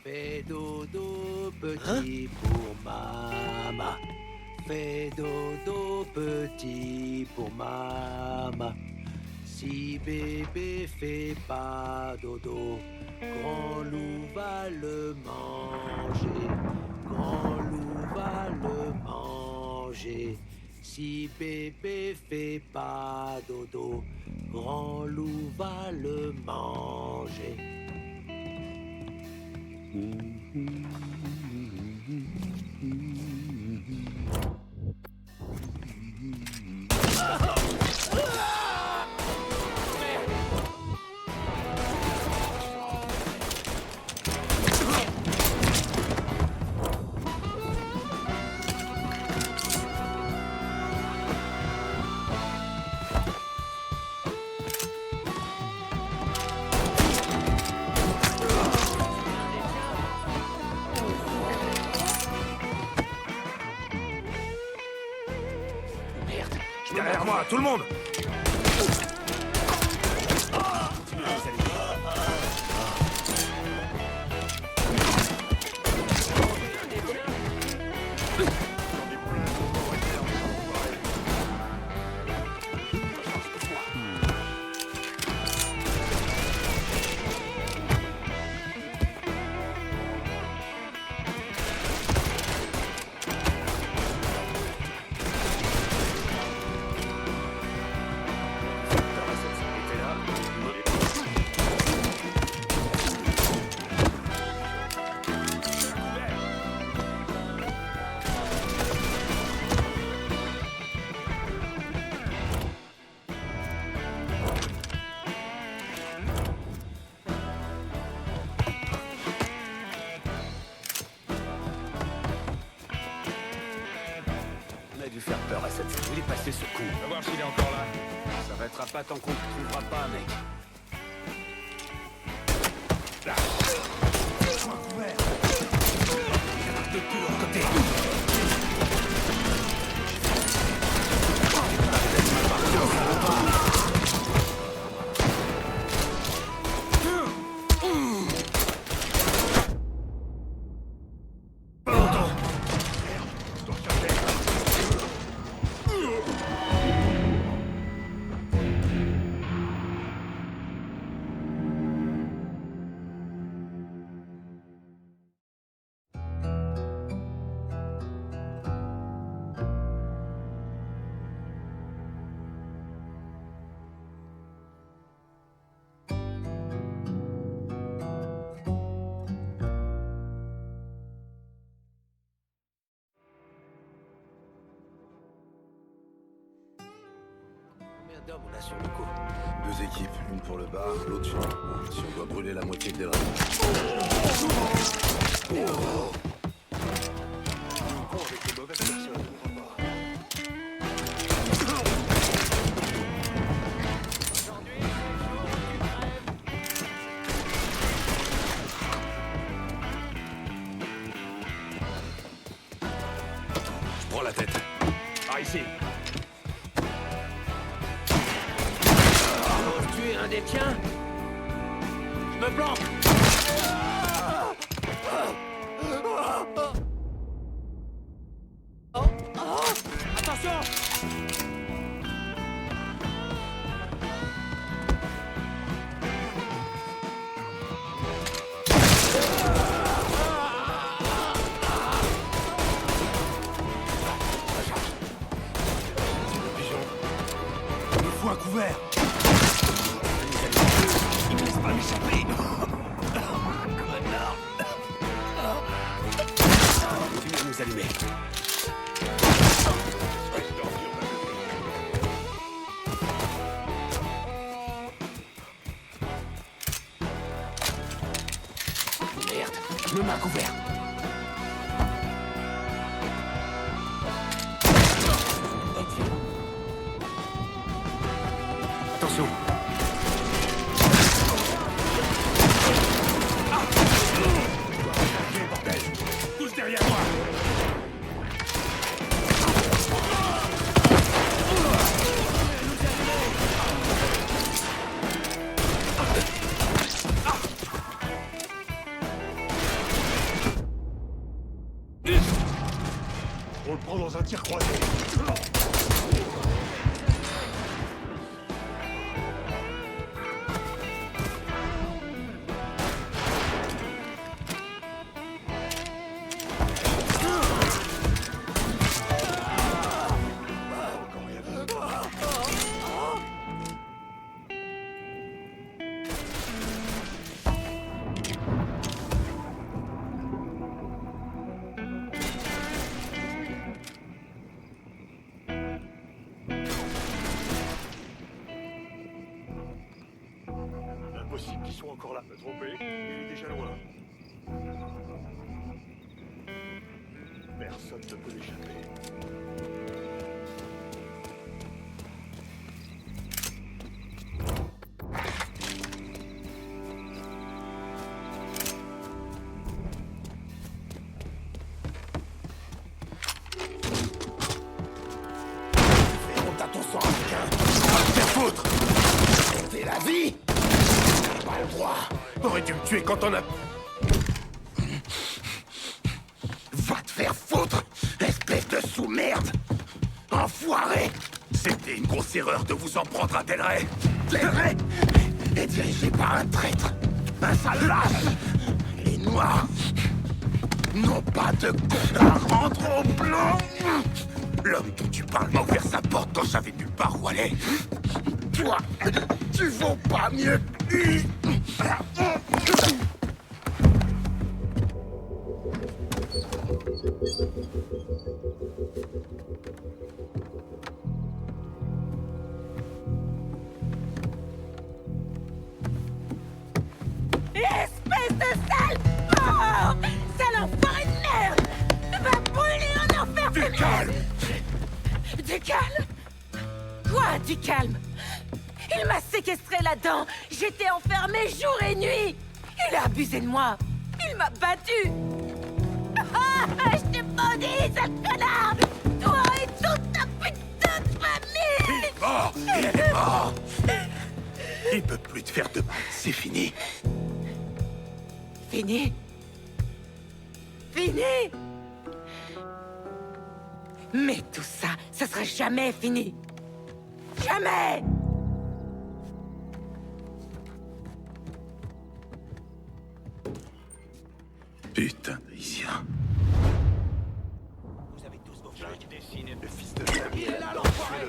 Fais dodo petit pour maman. Fais dodo petit pour maman. Si bébé fait pas dodo, grand loup va le manger. Grand loup va le manger. Si bébé fait pas dodo, grand loup va le manger. Derrière moi, tout le monde! On a dû faire peur à cette... Il est passé ce coup. On va voir s'il est encore là. Ça s'arrêtera pas tant qu'on ne trouvera pas, mec. Là. De tous leurs côtés. Combien d'hommes on a sur le coup? 2 équipes, une pour le bar, l'autre sur le coup. Si on doit brûler la moitié des draps. Avec les mauvaises personnes, on va pas. Je prends la tête. Par ici. Tu es un des tiens? Je me planque! Attention! Il me faut un couvert. Il me laisse pas m'échapper. Connard. Tu viens nous allumer. Merde, je me mets à couvert. Attention. Tous derrière moi. On le prend dans un tir croisé. Impossible qu'ils soient encore là. T'as trompé, il est déjà loin. Personne ne peut l'échapper. Fais honte à ton sang, Africain. Va te faire foutre. C'est la vie. Pas le droit. Aurais dû me tuer quand on a... Va te faire foutre, espèce de sous-merde. Enfoiré. C'était une grosse erreur de vous en prendre à Delray. Delray est dirigé par un traître. Un sale lâche. Les Noirs n'ont pas de compte à rendre au blanc. L'homme dont tu parles m'a ouvert sa porte quand j'avais nulle part où aller. Toi, tu vaux pas mieux que lui. Espèce de sale porc! Sale enfoiré de merde! Va brûler en enfer! Du calme! Du calme? Quoi, du calme? Il m'a séquestré là-dedans. J'étais enfermée jour et nuit. Il a abusé de moi. Il m'a battue. Ah, je t'ai maudit, sale connard. Toi et toute ta putain de famille. Il est mort. Il est mort. Il peut plus te faire de mal. C'est fini. Fini? Fini? Mais tout ça, ça sera jamais fini. Jamais! Putain d'Haïtien. Vous avez tous vos flingues. Le fils de Jamie. Il est là, l'enfoiré.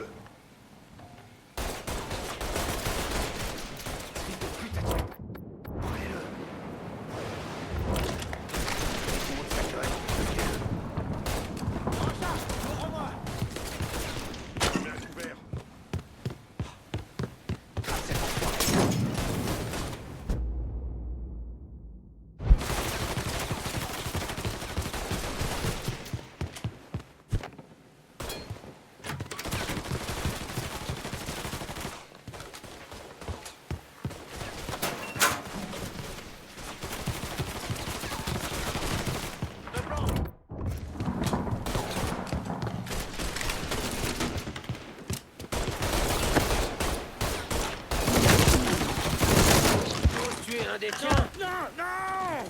Non!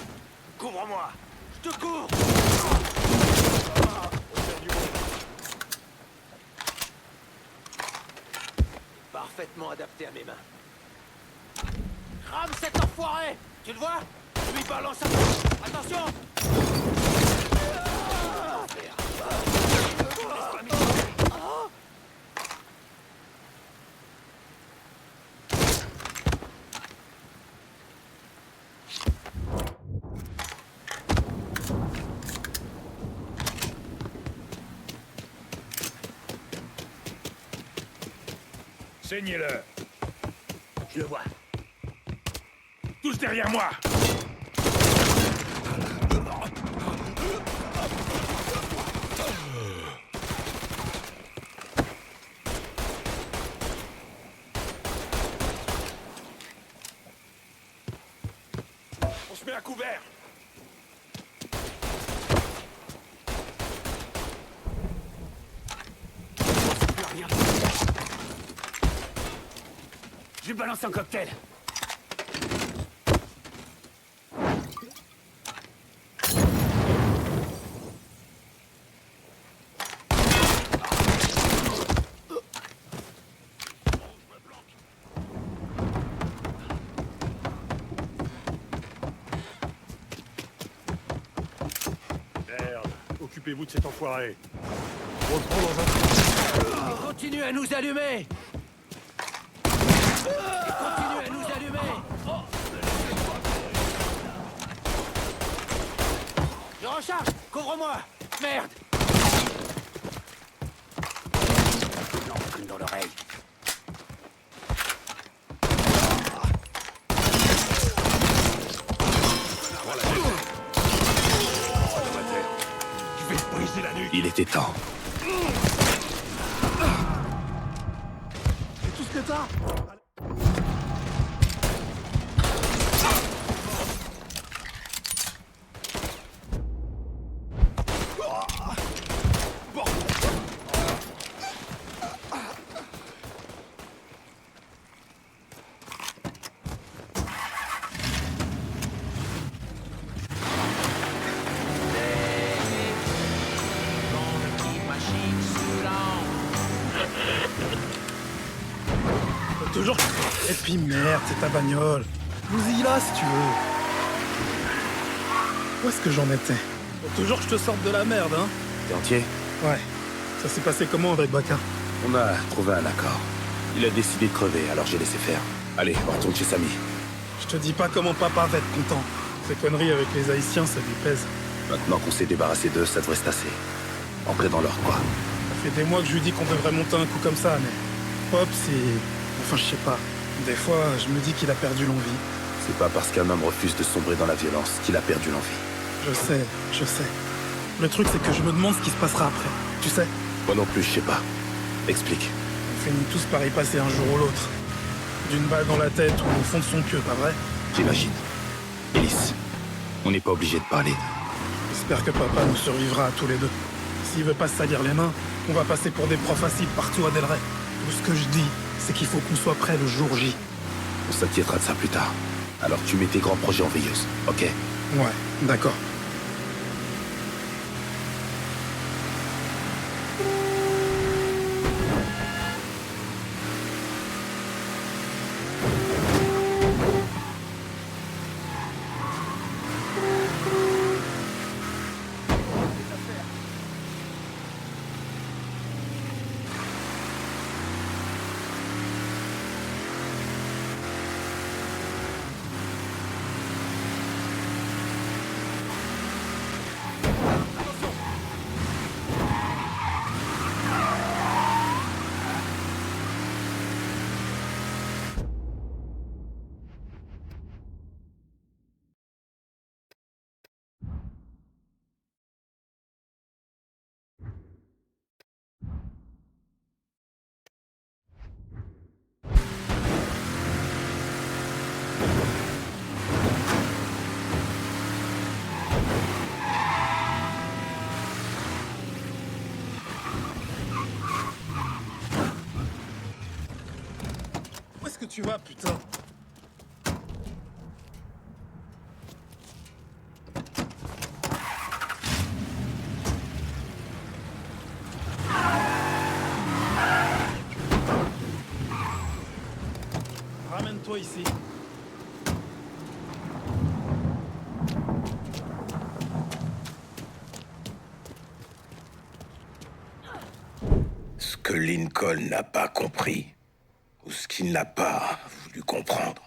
Couvre-moi! Je te cours! Parfaitement adapté à mes mains. Rame cet enfoiré! Tu le vois? Lui balance un... Attention! Saignez-le. Je le vois. Tous derrière moi. On se met à couvert. Je lui balance un cocktail. Merde, occupez-vous de cet enfoiré. On reprend dans un... Il continue à nous allumer. Continue à nous allumer. Je recharge. Couvre-moi. Merde. L'encre dans l'oreille. Je vais te briser la nuque. Il était temps. C'est tout ce que t'as? Toujours. Et puis merde, c'est ta bagnole. Vous y là si tu veux. Où est-ce que j'en étais? Faut toujours que je te sorte de la merde, hein? T'es entier? Ouais. Ça s'est passé comment avec Baka? On a trouvé un accord. Il a décidé de crever, alors j'ai laissé faire. Allez, on retourne chez Samy. Je te dis pas comment papa va être content. Ces conneries avec les Haïtiens, ça lui pèse. Maintenant qu'on s'est débarrassé d'eux, ça devrait se tasser. Entrer dans leur quoi. Ça fait des mois que je lui dis qu'on devrait monter un coup comme ça, mais... Pop, c'est... Enfin, je sais pas. Des fois, je me dis qu'il a perdu l'envie. C'est pas parce qu'un homme refuse de sombrer dans la violence qu'il a perdu l'envie. Je sais. Le truc, c'est que je me demande ce qui se passera après. Tu sais? Moi non plus, je sais pas. Explique. On finit tous par y passer un jour ou l'autre. D'une balle dans la tête ou au fond de son queue, pas vrai? J'imagine. Ellis, on n'est pas obligé de parler. J'espère que papa nous survivra à tous les deux. S'il veut pas se salir les mains, on va passer pour des profs faciles partout à Delray. Tout ce que je dis, c'est qu'il faut qu'on soit prêt le jour J. On s'inquiétera de ça plus tard. Alors tu mets tes grands projets en veilleuse, ok? Ouais, d'accord. Où est-ce que tu vas, putain? Ramène-toi ici. Ce que Lincoln n'a pas compris, ou ce qu'il n'a pas voulu comprendre,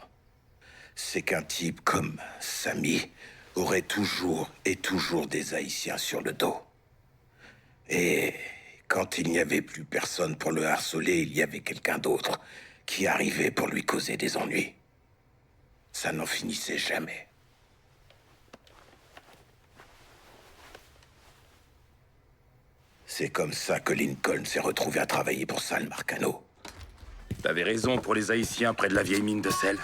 c'est qu'un type comme Samy aurait toujours et toujours des Haïtiens sur le dos. Et quand il n'y avait plus personne pour le harceler, il y avait quelqu'un d'autre qui arrivait pour lui causer des ennuis. Ça n'en finissait jamais. C'est comme ça que Lincoln s'est retrouvé à travailler pour Sal Marcano. T'avais raison pour les Haïtiens près de la vieille mine de sel.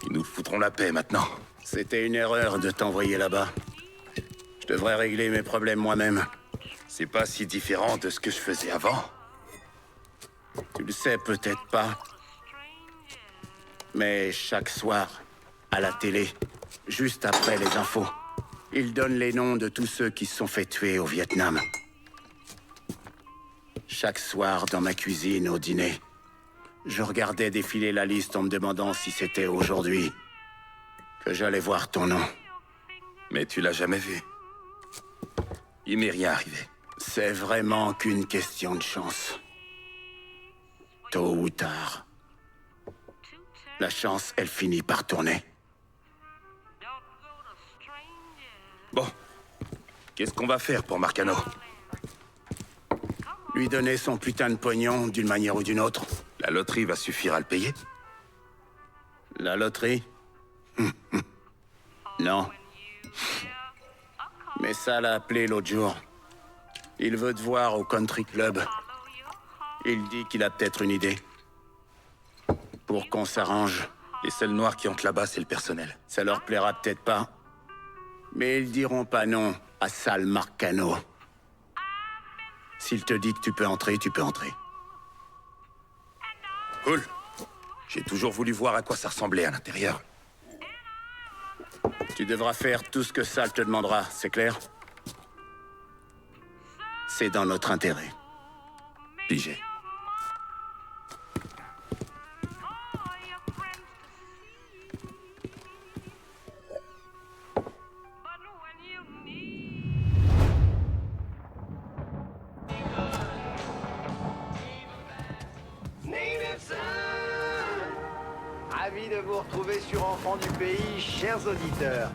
Ils nous foutront la paix maintenant. C'était une erreur de t'envoyer là-bas. Je devrais régler mes problèmes moi-même. C'est pas si différent de ce que je faisais avant. Tu le sais peut-être pas. Mais chaque soir, à la télé, juste après les infos, ils donnent les noms de tous ceux qui se sont fait tuer au Vietnam. Chaque soir, dans ma cuisine, au dîner, je regardais défiler la liste en me demandant si c'était aujourd'hui que j'allais voir ton nom. Mais tu l'as jamais vu. Il m'est rien arrivé. C'est vraiment qu'une question de chance. Tôt ou tard, la chance, elle finit par tourner. Bon, qu'est-ce qu'on va faire pour Marcano? Lui donner son putain de pognon d'une manière ou d'une autre. La loterie va suffire à le payer? La loterie? Non. Mais ça l'a appelé l'autre jour. Il veut te voir au country club. Il dit qu'il a peut-être une idée. Pour qu'on s'arrange. Les seuls noirs qui entrent là-bas, c'est le personnel. Ça leur plaira peut-être pas. Mais ils diront pas non à Sal Marcano. S'il te dit que tu peux entrer, tu peux entrer. Cool. J'ai toujours voulu voir à quoi ça ressemblait à l'intérieur. Tu devras faire tout ce que Sal te demandera, c'est clair? C'est dans notre intérêt. Pigé. Ravi de vous retrouver sur Enfants du Pays, chers auditeurs.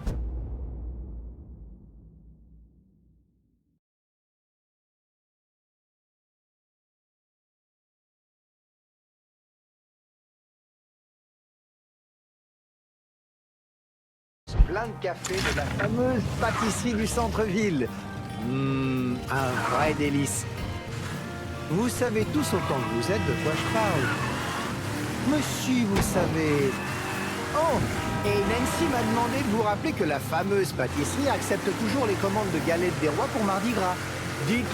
Plein de café de la fameuse pâtisserie du centre-ville. Un vrai délice. Vous savez tous autant que vous êtes de quoi je parle. Me suis, vous savez. Oh, et Nancy m'a demandé de vous rappeler que la fameuse pâtisserie accepte toujours les commandes de galettes des rois pour Mardi Gras. Dites...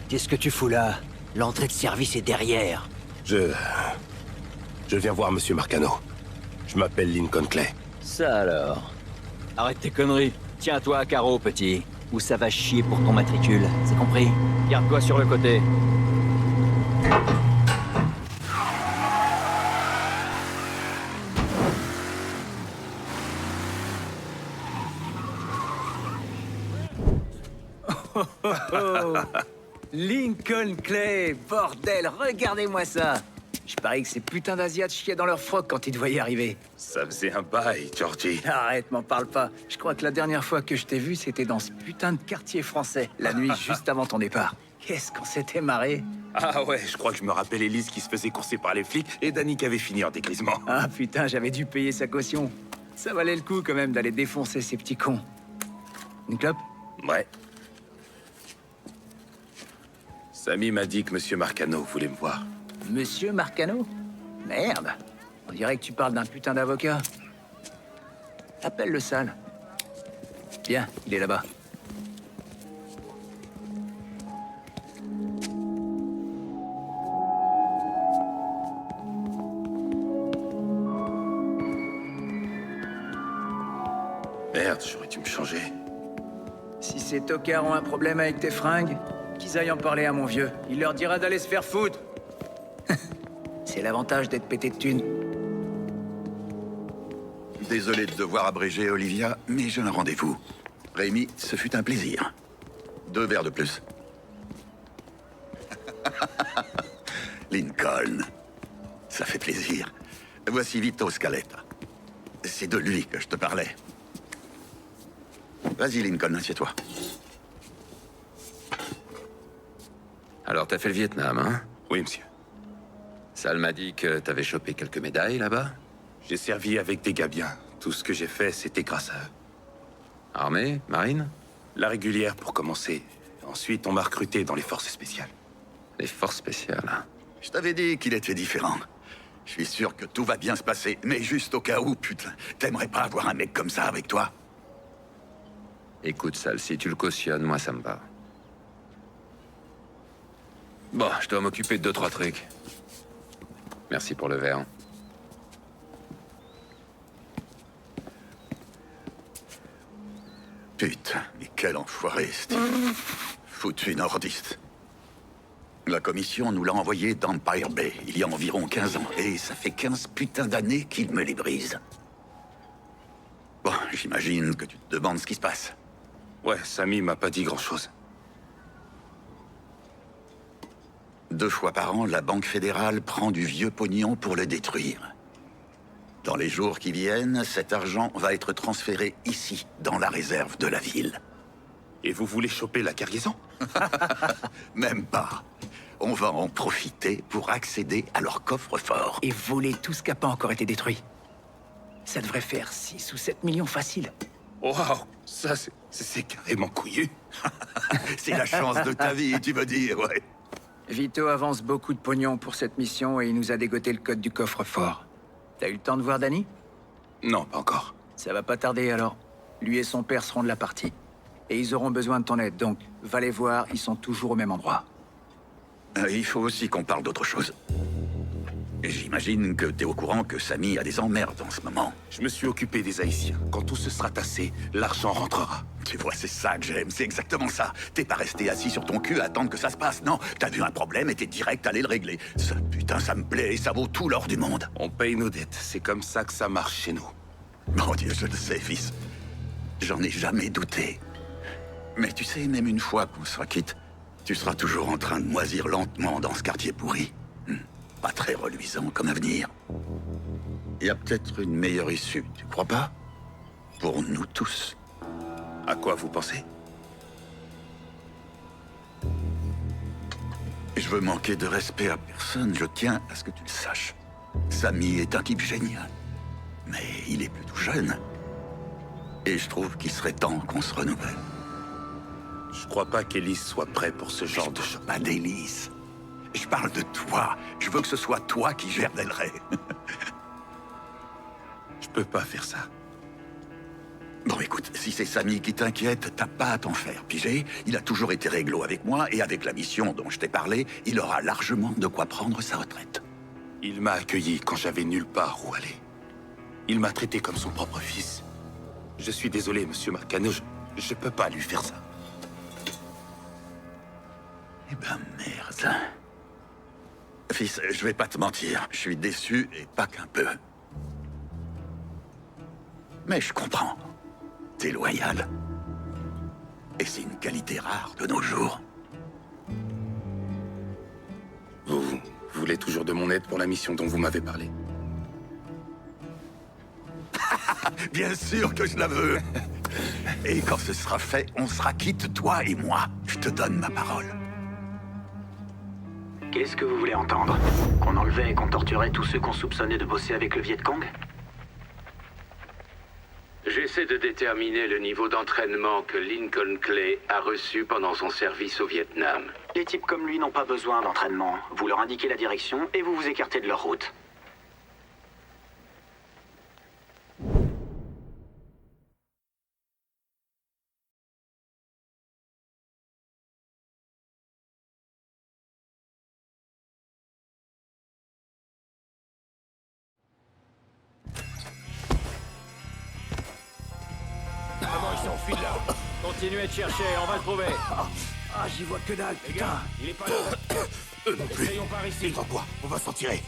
Qu'est-ce que tu fous là? L'entrée de service est derrière. Je viens voir Monsieur Marcano. Je m'appelle Lincoln Clay. Ça alors. Arrête tes conneries. Tiens-toi à carreau, petit. Ou ça va chier pour ton matricule. C'est compris? Garde-toi sur le côté. Lincoln Clay, bordel, regardez-moi ça. Je parie que ces putains d'Asiates chiaient dans leur froc quand ils te voyaient arriver. Ça faisait un bail, Georgie. Arrête, m'en parle pas. Je crois que la dernière fois que je t'ai vu, c'était dans ce putain de quartier français, la nuit juste avant ton départ. Qu'est-ce qu'on s'était marré. Ah ouais, je crois que je me rappelle Elise qui se faisait courser par les flics et Danny qui avait fini en dégrisement. Ah putain, j'avais dû payer sa caution. Ça valait le coup quand même d'aller défoncer ces petits cons. Une clope? Ouais. Samy m'a dit que Monsieur Marcano voulait me voir. Monsieur Marcano? Merde. On dirait que tu parles d'un putain d'avocat. Appelle le sale. Viens, il est là-bas. Merde, j'aurais dû me changer. Si ces tocards ont un problème avec tes fringues, qu'ils aillent en parler à mon vieux. Il leur dira d'aller se faire foutre. C'est l'avantage d'être pété de thunes. Désolé de devoir abréger, Olivia, mais j'ai un rendez-vous. Rémi, ce fut un plaisir. 2 verres de plus. Lincoln, ça fait plaisir. Voici Vito Scaletta. C'est de lui que je te parlais. Vas-y, Lincoln, assieds-toi. Alors, t'as fait le Vietnam, hein? Oui, monsieur. Sal m'a dit que t'avais chopé quelques médailles là-bas. J'ai servi avec des gars bien. Tout ce que j'ai fait, c'était grâce à eux. Armée? Marine? La régulière pour commencer. Ensuite, on m'a recruté dans les forces spéciales. Les forces spéciales. Je t'avais dit qu'il était différent. Je suis sûr que tout va bien se passer, mais juste au cas où, putain, t'aimerais pas avoir un mec comme ça avec toi? Écoute, Sal, si tu le cautionnes, moi ça me va. Bon, je dois m'occuper de 2-3 trucs. Merci pour le verre. Putain, mais quel enfoiré, Steve. Foutu nordiste. La commission nous l'a envoyé d'Empire Bay, il y a environ 15 ans, et ça fait 15 putains d'années qu'il me les brise. Bon, j'imagine que tu te demandes ce qui se passe. Ouais, Samy m'a pas dit grand-chose. 2 fois par an, la Banque fédérale prend du vieux pognon pour le détruire. Dans les jours qui viennent, cet argent va être transféré ici, dans la réserve de la ville. Et vous voulez choper la cargaison? Même pas. On va en profiter pour accéder à leur coffre-fort. Et voler tout ce qui n'a pas encore été détruit. Ça devrait faire 6 ou 7 millions facile. Waouh, ça c'est carrément couillu. C'est la chance de ta vie, tu veux dire, ouais. Vito avance beaucoup de pognon pour cette mission et il nous a dégoté le code du coffre-fort. T'as eu le temps de voir Danny? Non, pas encore. Ça va pas tarder alors. Lui et son père seront de la partie. Et ils auront besoin de ton aide, donc va les voir, ils sont toujours au même endroit. Il faut aussi qu'on parle d'autre chose. J'imagine que t'es au courant que Samy a des emmerdes en ce moment. Je me suis occupé des Haïtiens. Quand tout se sera tassé, l'argent rentrera. Tu vois, c'est ça que j'aime, c'est exactement ça. T'es pas resté assis sur ton cul à attendre que ça se passe, non. T'as vu un problème et t'es direct allé le régler. Ça, putain, ça me plaît et ça vaut tout l'or du monde. On paye nos dettes, c'est comme ça que ça marche chez nous. Mon Dieu, je le sais, fils. J'en ai jamais douté. Mais tu sais, même une fois qu'on sera quitte, tu seras toujours en train de moisir lentement dans ce quartier pourri. Pas très reluisant comme avenir. Il y a peut-être une meilleure issue, tu crois pas? Pour nous tous. À quoi vous pensez? Je veux manquer de respect à personne, je tiens à ce que tu le saches. Samy est un type génial. Mais il est plutôt jeune. Et je trouve qu'il serait temps qu'on se renouvelle. Je crois pas qu'Elise soit prêt pour ce genre de choses. Pas d'Elise. Je parle de toi. Je veux que ce soit toi qui gères Del Rey. Je peux pas faire ça. Bon, écoute, si c'est Samy qui t'inquiète, t'as pas à t'en faire, pigé. Il a toujours été réglo avec moi, et avec la mission dont je t'ai parlé, il aura largement de quoi prendre sa retraite. Il m'a accueilli quand j'avais nulle part où aller. Il m'a traité comme son propre fils. Je suis désolé, monsieur Marcano, je peux pas lui faire ça. Eh ben, merde. Fils, je vais pas te mentir, je suis déçu et pas qu'un peu. Mais je comprends. T'es loyal. Et c'est une qualité rare de nos jours. Vous voulez toujours de mon aide pour la mission dont vous m'avez parlé? Bien sûr que je la veux. Et quand ce sera fait, on sera quitte, toi et moi. Je te donne ma parole. Qu'est-ce que vous voulez entendre? Qu'on enlevait et qu'on torturait tous ceux qu'on soupçonnait de bosser avec le Viet Cong? J'essaie de déterminer le niveau d'entraînement que Lincoln Clay a reçu pendant son service au Vietnam. Les types comme lui n'ont pas besoin d'entraînement. Vous leur indiquez la direction et vous vous écartez de leur route. Comment ils s'enfuient de là? Continuez de chercher, on va le trouver. J'y vois que dalle, Les gars, il est pas là. Eux non plus. Essayons par ici. Quoi? On va s'en tirer.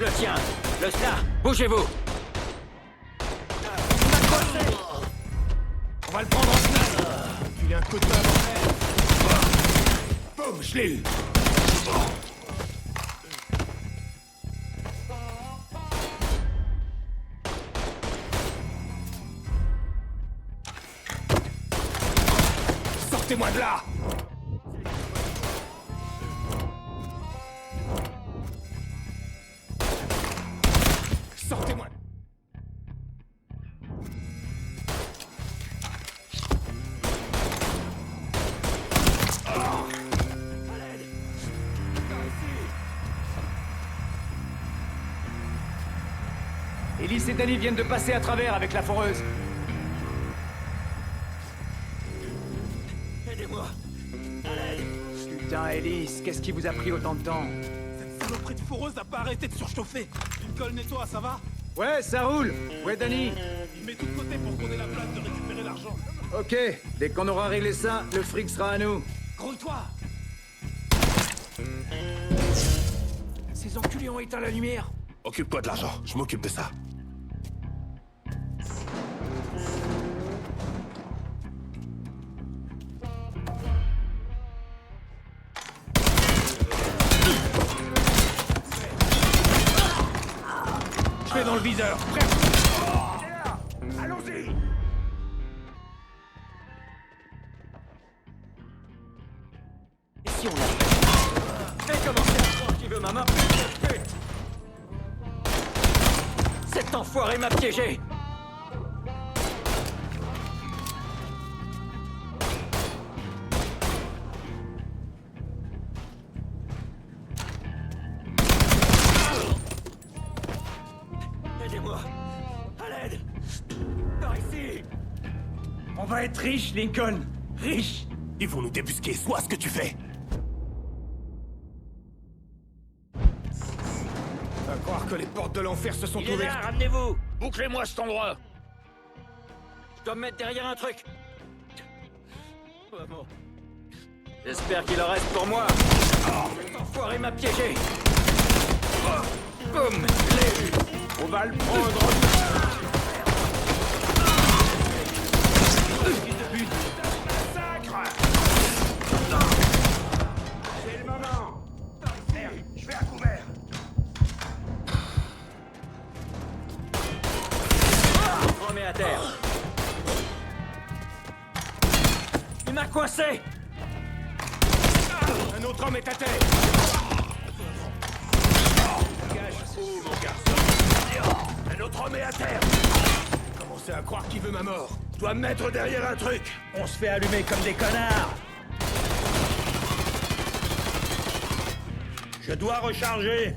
Je le tiens. Le SLA, bougez-vous. On va le prendre en snap. Il a un quota à l'envers. Boum, je l'ai eu. Sortez-moi de là! Sortez-moi! Ellis et Danny viennent de passer à travers avec la foreuse. Aidez-moi! Putain, Ellis, qu'est-ce qui vous a pris autant de temps? Cette saloperie de foreuse n'a pas arrêté de surchauffer. Lincoln et toi, ça va? Ouais, ça roule. Ouais, Danny. Il met tout de côté pour qu'on ait la place de récupérer l'argent. Ok, dès qu'on aura réglé ça, le fric sera à nous. Grouille-toi! Ces enculés ont éteint la lumière. Occupe-toi de l'argent, je m'occupe de ça. Je vais dans le viseur. Prêt? Allons-y! Et si on l'a fait commencer à croire qu'il veut ma main, pute! Cet enfoiré m'a piégé! Aidez-moi! À l'aide! Par ici! On va être riche, Lincoln! Riche! Ils vont nous débusquer, soit ce que tu fais! Va croire que les portes de l'enfer se sont ouvertes! ramenez-vous! Bouclez-moi cet endroit! Je dois me mettre derrière un truc! Vraiment. J'espère qu'il en reste pour moi! Cet enfoiré m'a piégé! Boum! Je l'ai eu! On va le prendre! C'est le moment! Merde, je vais à couvert! Remets à terre! Il m'a coincé! Un autre homme est à terre! Dégage, mon garçon! Un autre homme est à terre! Commencez à croire qu'il veut ma mort! Je dois me mettre derrière un truc! On se fait allumer comme des connards! Je dois recharger!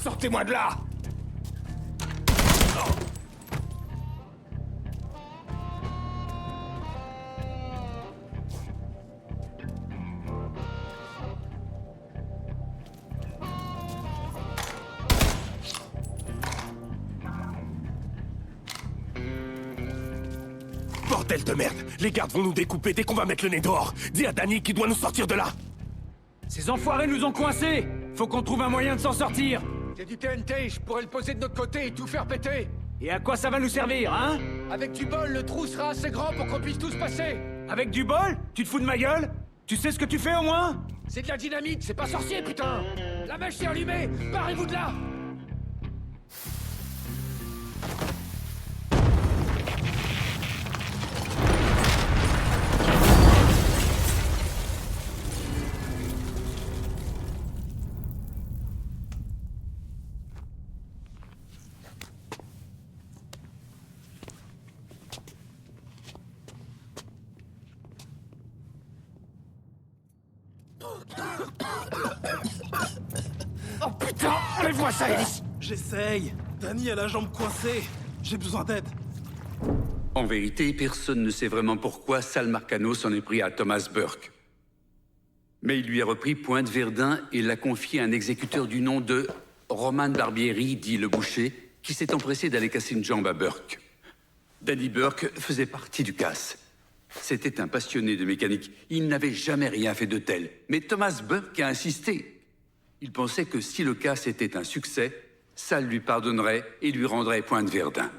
Sortez-moi de là! Bordel de merde! Les gardes vont nous découper dès qu'on va mettre le nez dehors! Dis à Danny qu'il doit nous sortir de là! Ces enfoirés nous ont coincés! Faut qu'on trouve un moyen de s'en sortir! C'est du TNT, je pourrais le poser de notre côté et tout faire péter. Et à quoi ça va nous servir, hein? Avec du bol, le trou sera assez grand pour qu'on puisse tous passer. Avec du bol? Tu te fous de ma gueule? Tu sais ce que tu fais au moins? C'est de la dynamite, c'est pas sorcier, putain! La mèche est allumée! Barrez-vous de là! Oh putain! Enlève-moi ça, Ellis! J'essaye. Danny a la jambe coincée. J'ai besoin d'aide. En vérité, personne ne sait vraiment pourquoi Sal Marcano s'en est pris à Thomas Burke. Mais il lui a repris Pointe-Verdun et l'a confié à un exécuteur du nom de Roman Barbieri, dit le boucher, qui s'est empressé d'aller casser une jambe à Burke. Danny Burke faisait partie du casse. C'était un passionné de mécanique. Il n'avait jamais rien fait de tel. Mais Thomas Burke a insisté. Il pensait que si le casse était un succès, Sal lui pardonnerait et lui rendrait Pointe Verdun.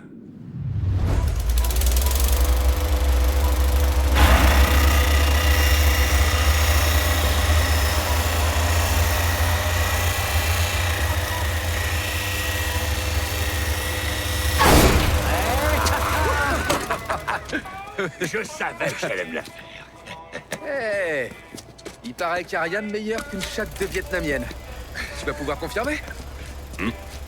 Je savais que j'allais me la faire. Hé, il paraît qu'il n'y a rien de meilleur qu'une chatte de vietnamienne. Tu vas pouvoir confirmer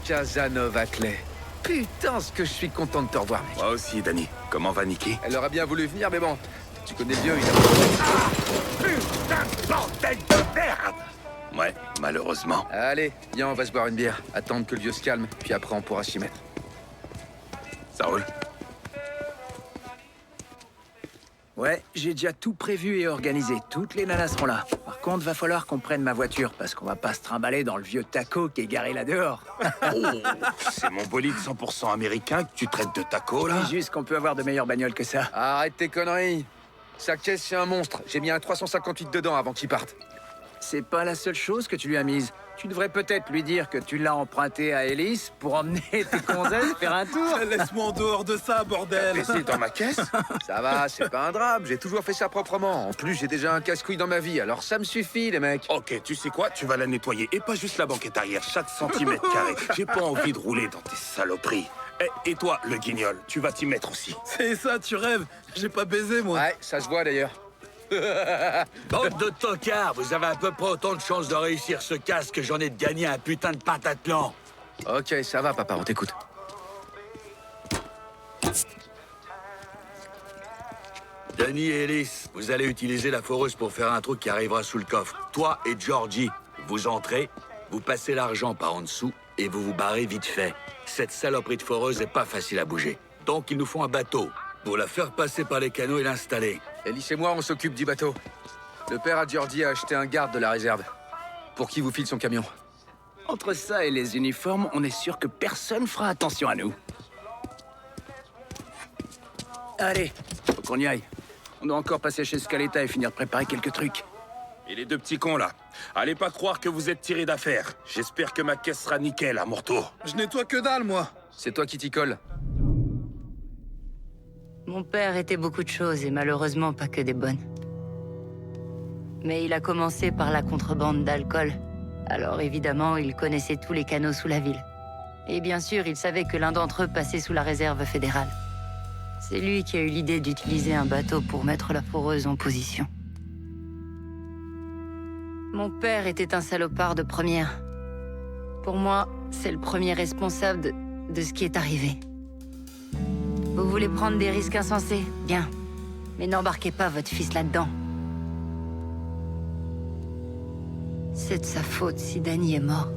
Casanova Clay. Putain, ce que je suis content de te revoir, mec. Moi aussi, Danny. Comment va Nikki? Elle aurait bien voulu venir, mais bon, tu connais le vieux, il a... Putain, bordel de merde! Ouais, malheureusement. Allez, viens, on va se boire une bière. Attendre que le vieux se calme, puis après on pourra s'y mettre. Ça roule? Ouais, j'ai déjà tout prévu et organisé. Toutes les nanas seront là. Par contre, va falloir qu'on prenne ma voiture, parce qu'on va pas se trimballer dans le vieux taco qui est garé là dehors. Oh, c'est mon bolide 100% américain que tu traites de taco, là? Dis juste qu'on peut avoir de meilleures bagnoles que ça. Arrête tes conneries. Sa caisse, c'est un monstre. J'ai mis un 358 dedans avant qu'il parte. C'est pas la seule chose que tu lui as mise. Tu devrais peut-être lui dire que tu l'as emprunté à Ellis pour emmener tes gonzesses faire un tour. Laisse-moi en dehors de ça, bordel. C'est dans ma caisse? Ça va, c'est pas un drame. J'ai toujours fait ça proprement. En plus, j'ai déjà un casse-couille dans ma vie, alors ça me suffit, les mecs. Ok, tu sais quoi? Tu vas la nettoyer. Et pas juste la banquette arrière, chaque centimètre carré. J'ai pas envie de rouler dans tes saloperies. Et toi, le guignol, tu vas t'y mettre aussi. C'est ça, tu rêves. J'ai pas baisé, moi. Ouais, ça se voit d'ailleurs. Bande de tocards, vous avez à peu près autant de chances de réussir ce casse que j'en ai de gagner un putain de pentathlon. Ok, ça va, papa, on t'écoute. Danny et Ellis, vous allez utiliser la foreuse pour faire un truc qui arrivera sous le coffre. Toi et Georgie, vous entrez, vous passez l'argent par en dessous et vous vous barrez vite fait. Cette saloperie de foreuse est pas facile à bouger. Donc il nous faut un bateau pour la faire passer par les canaux et l'installer. Ellis et moi, on s'occupe du bateau. Le père à Georgie a acheté un garde de la réserve. Pour qui vous file son camion. Entre ça et les uniformes, on est sûr que personne fera attention à nous. Allez, faut qu'on y aille. On doit encore passer chez Scaletta et finir de préparer quelques trucs. Et les deux petits cons, là. Allez pas croire que vous êtes tirés d'affaire. J'espère que ma caisse sera nickel à mon retour. Je nettoie que dalle, moi. C'est toi qui t'y colle. Mon père était beaucoup de choses et malheureusement pas que des bonnes. Mais il a commencé par la contrebande d'alcool. Alors évidemment, il connaissait tous les canaux sous la ville. Et bien sûr, il savait que l'un d'entre eux passait sous la réserve fédérale. C'est lui qui a eu l'idée d'utiliser un bateau pour mettre la foreuse en position. Mon père était un salopard de première. Pour moi, c'est le premier responsable de ce qui est arrivé. Vous voulez prendre des risques insensés? Bien. Mais n'embarquez pas votre fils là-dedans. C'est de sa faute si Danny est mort.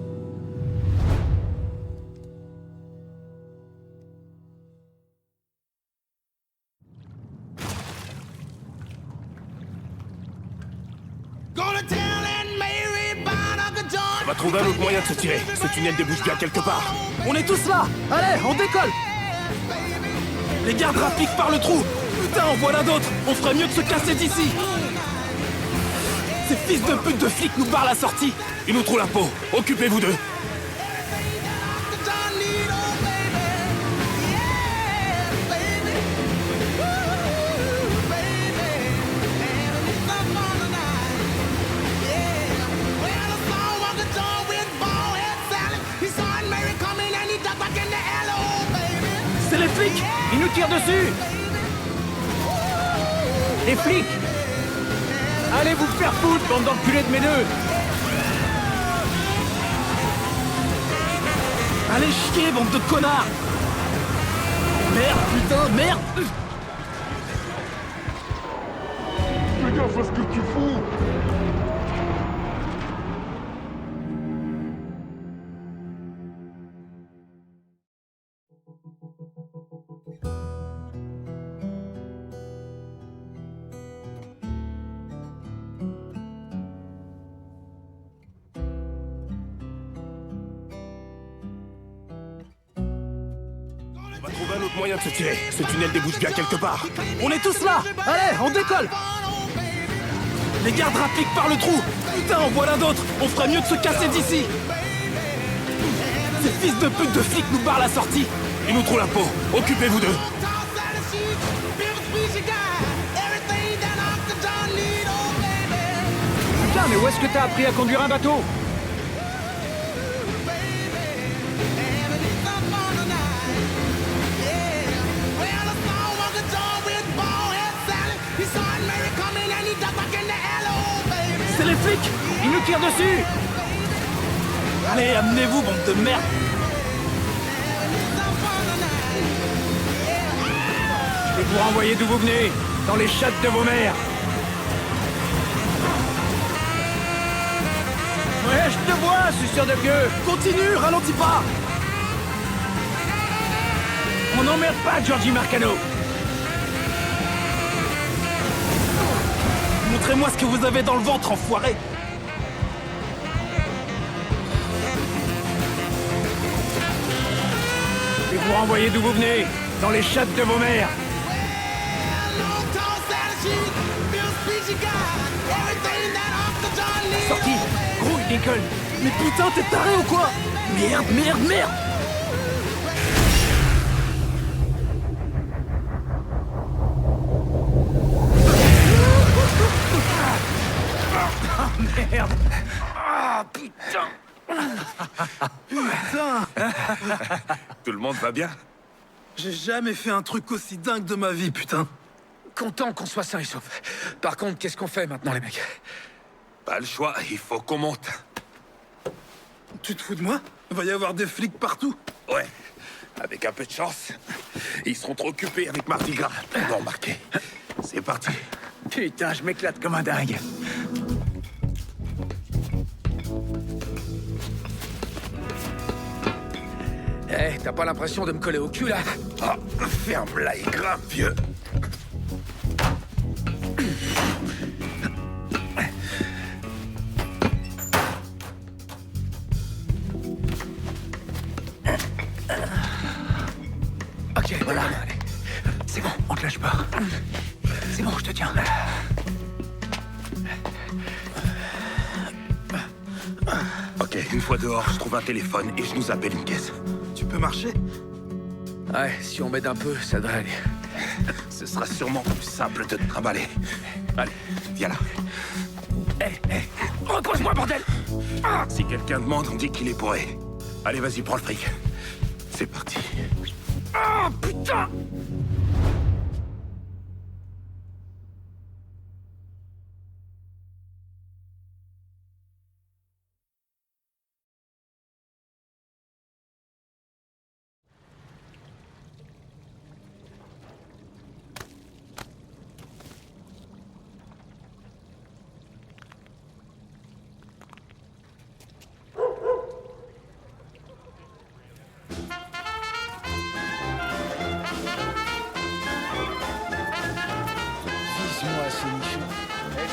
On va trouver un autre moyen de se tirer. Ce tunnel débouche bien quelque part. On est tous là. Allez, on décolle. Les gardes rappliquent par le trou. Putain, en voilà d'autres. On ferait mieux de se casser d'ici. Ces fils de pute de flics nous barrent la sortie. Ils nous trouvent la peau. Occupez-vous d'eux. C'est les flics. Ils nous tirent dessus. Les flics. Allez vous faire foutre, bande d'enculés de mes deux. Allez chier, bande de connards. Merde, putain, merde. Fais gaffe à ce que tu fous. moyen de se tirer. Ce tunnel débouche bien quelque part. On est tous là. Allez, on décolle. Les gardes rappliquent par le trou. Putain, en voilà d'autres. On ferait mieux de se casser d'ici. Ces fils de pute de flics nous barrent la sortie. Ils nous trouvent la peau. Occupez-vous d'eux. Putain, mais où est-ce que t'as appris à conduire un bateau? C'est les flics. Ils nous tirent dessus. Allez, amenez-vous, bande de merde. Je vais vous renvoyer d'où vous venez, dans les chattes de vos mères. Ouais, je te vois, suceur de gueux. Continue, ralentis pas. On n'emmerde pas Georgie Marcano. Montrez-moi ce que vous avez dans le ventre, enfoiré. Je vais vous renvoyer d'où vous venez, dans les chattes de vos mères. Sorti, grouille Lincoln. Mais putain, t'es taré ou quoi? Merde, merde, merde. Oh merde. Ah, putain. Putain. Tout le monde va bien? J'ai jamais fait un truc aussi dingue de ma vie, putain. Content qu'on soit sain et sauf. Par contre, qu'est-ce qu'on fait maintenant, les mecs? Pas le choix, il faut qu'on monte. Tu te fous de moi? Va y avoir des flics partout. Ouais, avec un peu de chance. Ils seront trop occupés avec Mardi Gras. Bon, marqué. C'est parti. Putain, je m'éclate comme un dingue. Eh, t'as pas l'impression de me coller au cul, là? Ah, ferme-la et grimpe, vieux. Ok, voilà. C'est bon, on te lâche pas. C'est bon, je te tiens. Ok, une fois dehors, je trouve un téléphone et je nous appelle une caisse. Tu peux marcher? Ouais, si on m'aide un peu, ça devrait aller. Ce sera sûrement plus simple de te trimballer. Allez, viens là. Repose-moi, bordel! Si quelqu'un demande, on dit qu'il est bourré. Allez, vas-y, prends le fric. C'est parti. Ah, putain!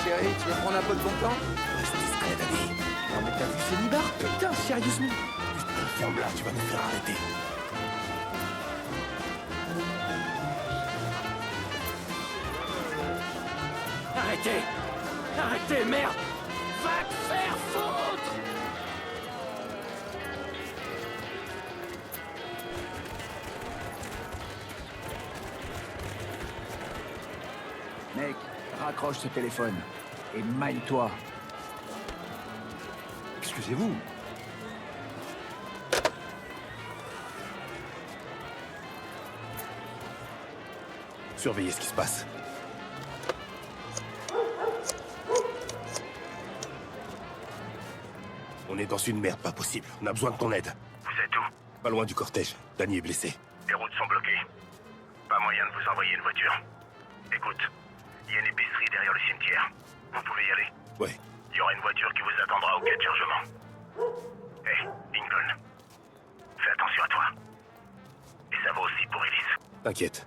Chérie, tu veux prendre un peu de ton temps? Reste discret, Danny. Non mais t'as vu ces nibards? Putain, sérieusement? Putain, ferme-la, tu vas nous faire arrêter. Arrêtez! Arrêtez, merde! Va te faire foutre! Mec, raccroche ce téléphone et maille-toi. Excusez-vous. Surveillez ce qui se passe. On est dans une merde pas possible. On a besoin de ton aide. Vous êtes où? Pas loin du cortège. Danny est blessé. Les routes sont bloquées. Pas moyen de vous envoyer une voiture. Écoute, il y a une épicerie derrière le cimetière. Vous pouvez y aller. Ouais. Il y aura une voiture qui vous attendra au quai de chargement. Hé, Lincoln. Fais attention à toi. Et ça va aussi pour Elise. T'inquiète.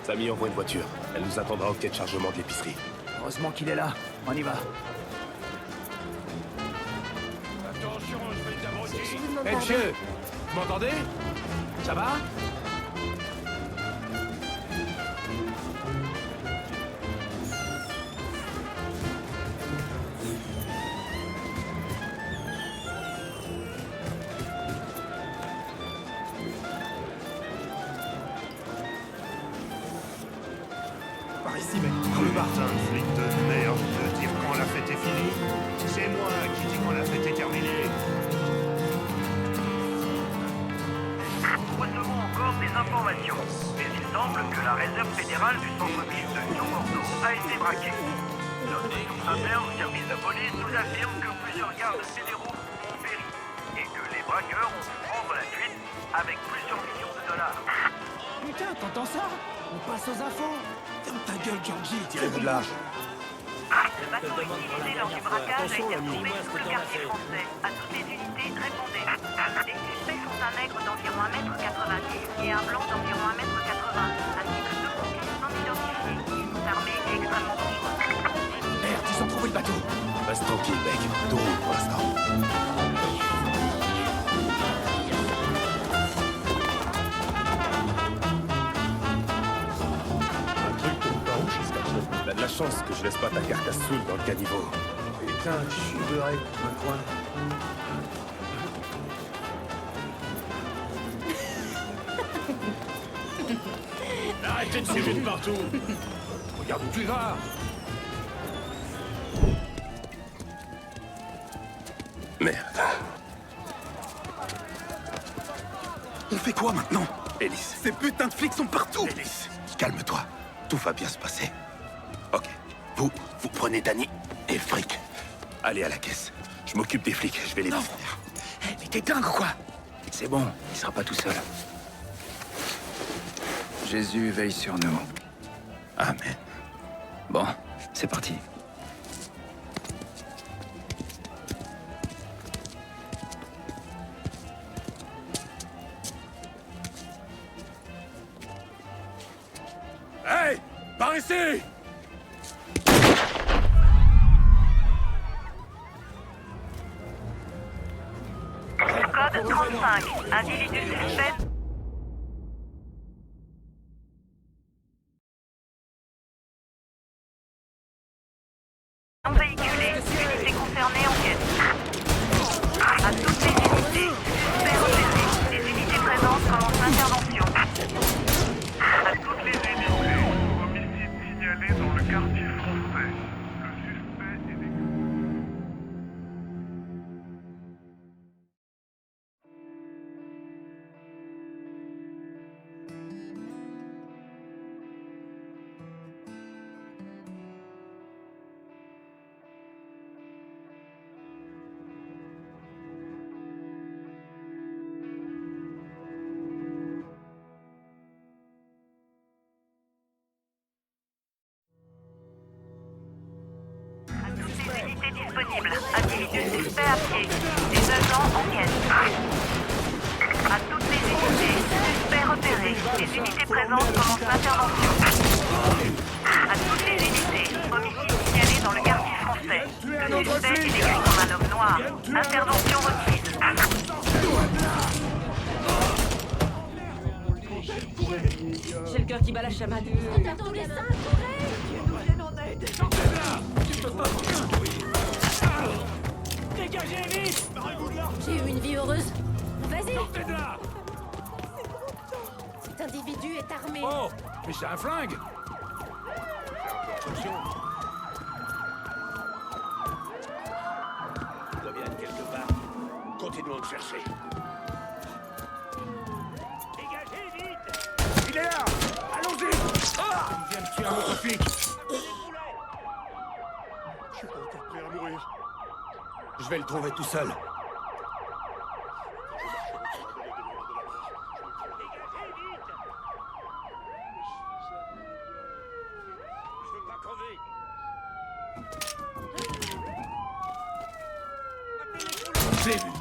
Samy envoie une voiture. Elle nous attendra au quai de chargement de l'épicerie. Heureusement qu'il est là. On y va. Eh monsieur, vous m'entendez? Ça va? Par ici, mec. Rue Martin, flic de merde, de dire quand la fête est finie. C'est moi qui dis quand la fête est terminée. Nous recevons encore des informations, mais il semble que la réserve fédérale du centre-ville de New-Bordeaux a été braquée. Notre source interne au service de police nous affirme que plusieurs gardes fédéraux ont péri et que les braqueurs ont pu prendre la fuite avec plusieurs millions de dollars. Putain, t'entends ça? On passe aux infos. Ferme ta gueule, Georgie. Tirez-vous de là. Le bateau utilisé lors du braquage a été retrouvé sous le quartier français. À toutes les unités, répondez. Les suspects sont un nègre d'environ 1m90 et un blanc d'environ 1m80, ainsi que deux complices non identifiés. Ils sont armés et extrêmement dangereux. Merde, ils ont trouvé le bateau. Reste tranquille, mec. Tout roule pour l'instant. T'as de la chance que je laisse pas ta carcasse saoule dans le caniveau. Putain, je suis beurré comme un coin. Arrêtez de siéger de partout. Regarde où tu vas. Merde. On fait quoi maintenant? Ellis. Ces putains de flics sont partout! Ellis, calme-toi. Tout va bien se passer. Ok. Vous prenez Danny et le fric. Allez à la caisse. Je m'occupe des flics, je vais les distraire. Mais t'es dingue ou quoi? C'est bon, il sera pas tout seul. Jésus veille sur nous. Amen. Bon, c'est parti. Hey! Par ici! Code 35. Individu suspect. Non véhiculé. Unité concernée enquête. À toutes les unités, suspect repéré. Les unités présentes commencent l'intervention. À toutes les unités, homicide signalé dans le quartier français. Le suspect est unité disponible. Individu suspect à pied. Les agents enquêtent. À toutes les unités, suspect repéré. Les unités présentes commencent l'intervention. À toutes les unités, homicide signalé dans le quartier français. Le suspect est décrit comme un homme noir. Intervention requise. J'ai le cœur qui bat la chamade. Attendez ça, courez! Dieu nous vienne en aide! Tu peux pas dégagez vite! J'ai eu une vie heureuse. Vas-y! Sortez de là! Cet individu est armé. Oh! Mais c'est un flingue! Il doit bien être quelque part. Continuons de chercher. Dégagez vite! Il est là! Allons-y! Ah! Il vient de tuer un autre flic! Je suis pas encore prêt à mourir. Je vais le trouver tout seul. Je veux pas crever. J'ai vu.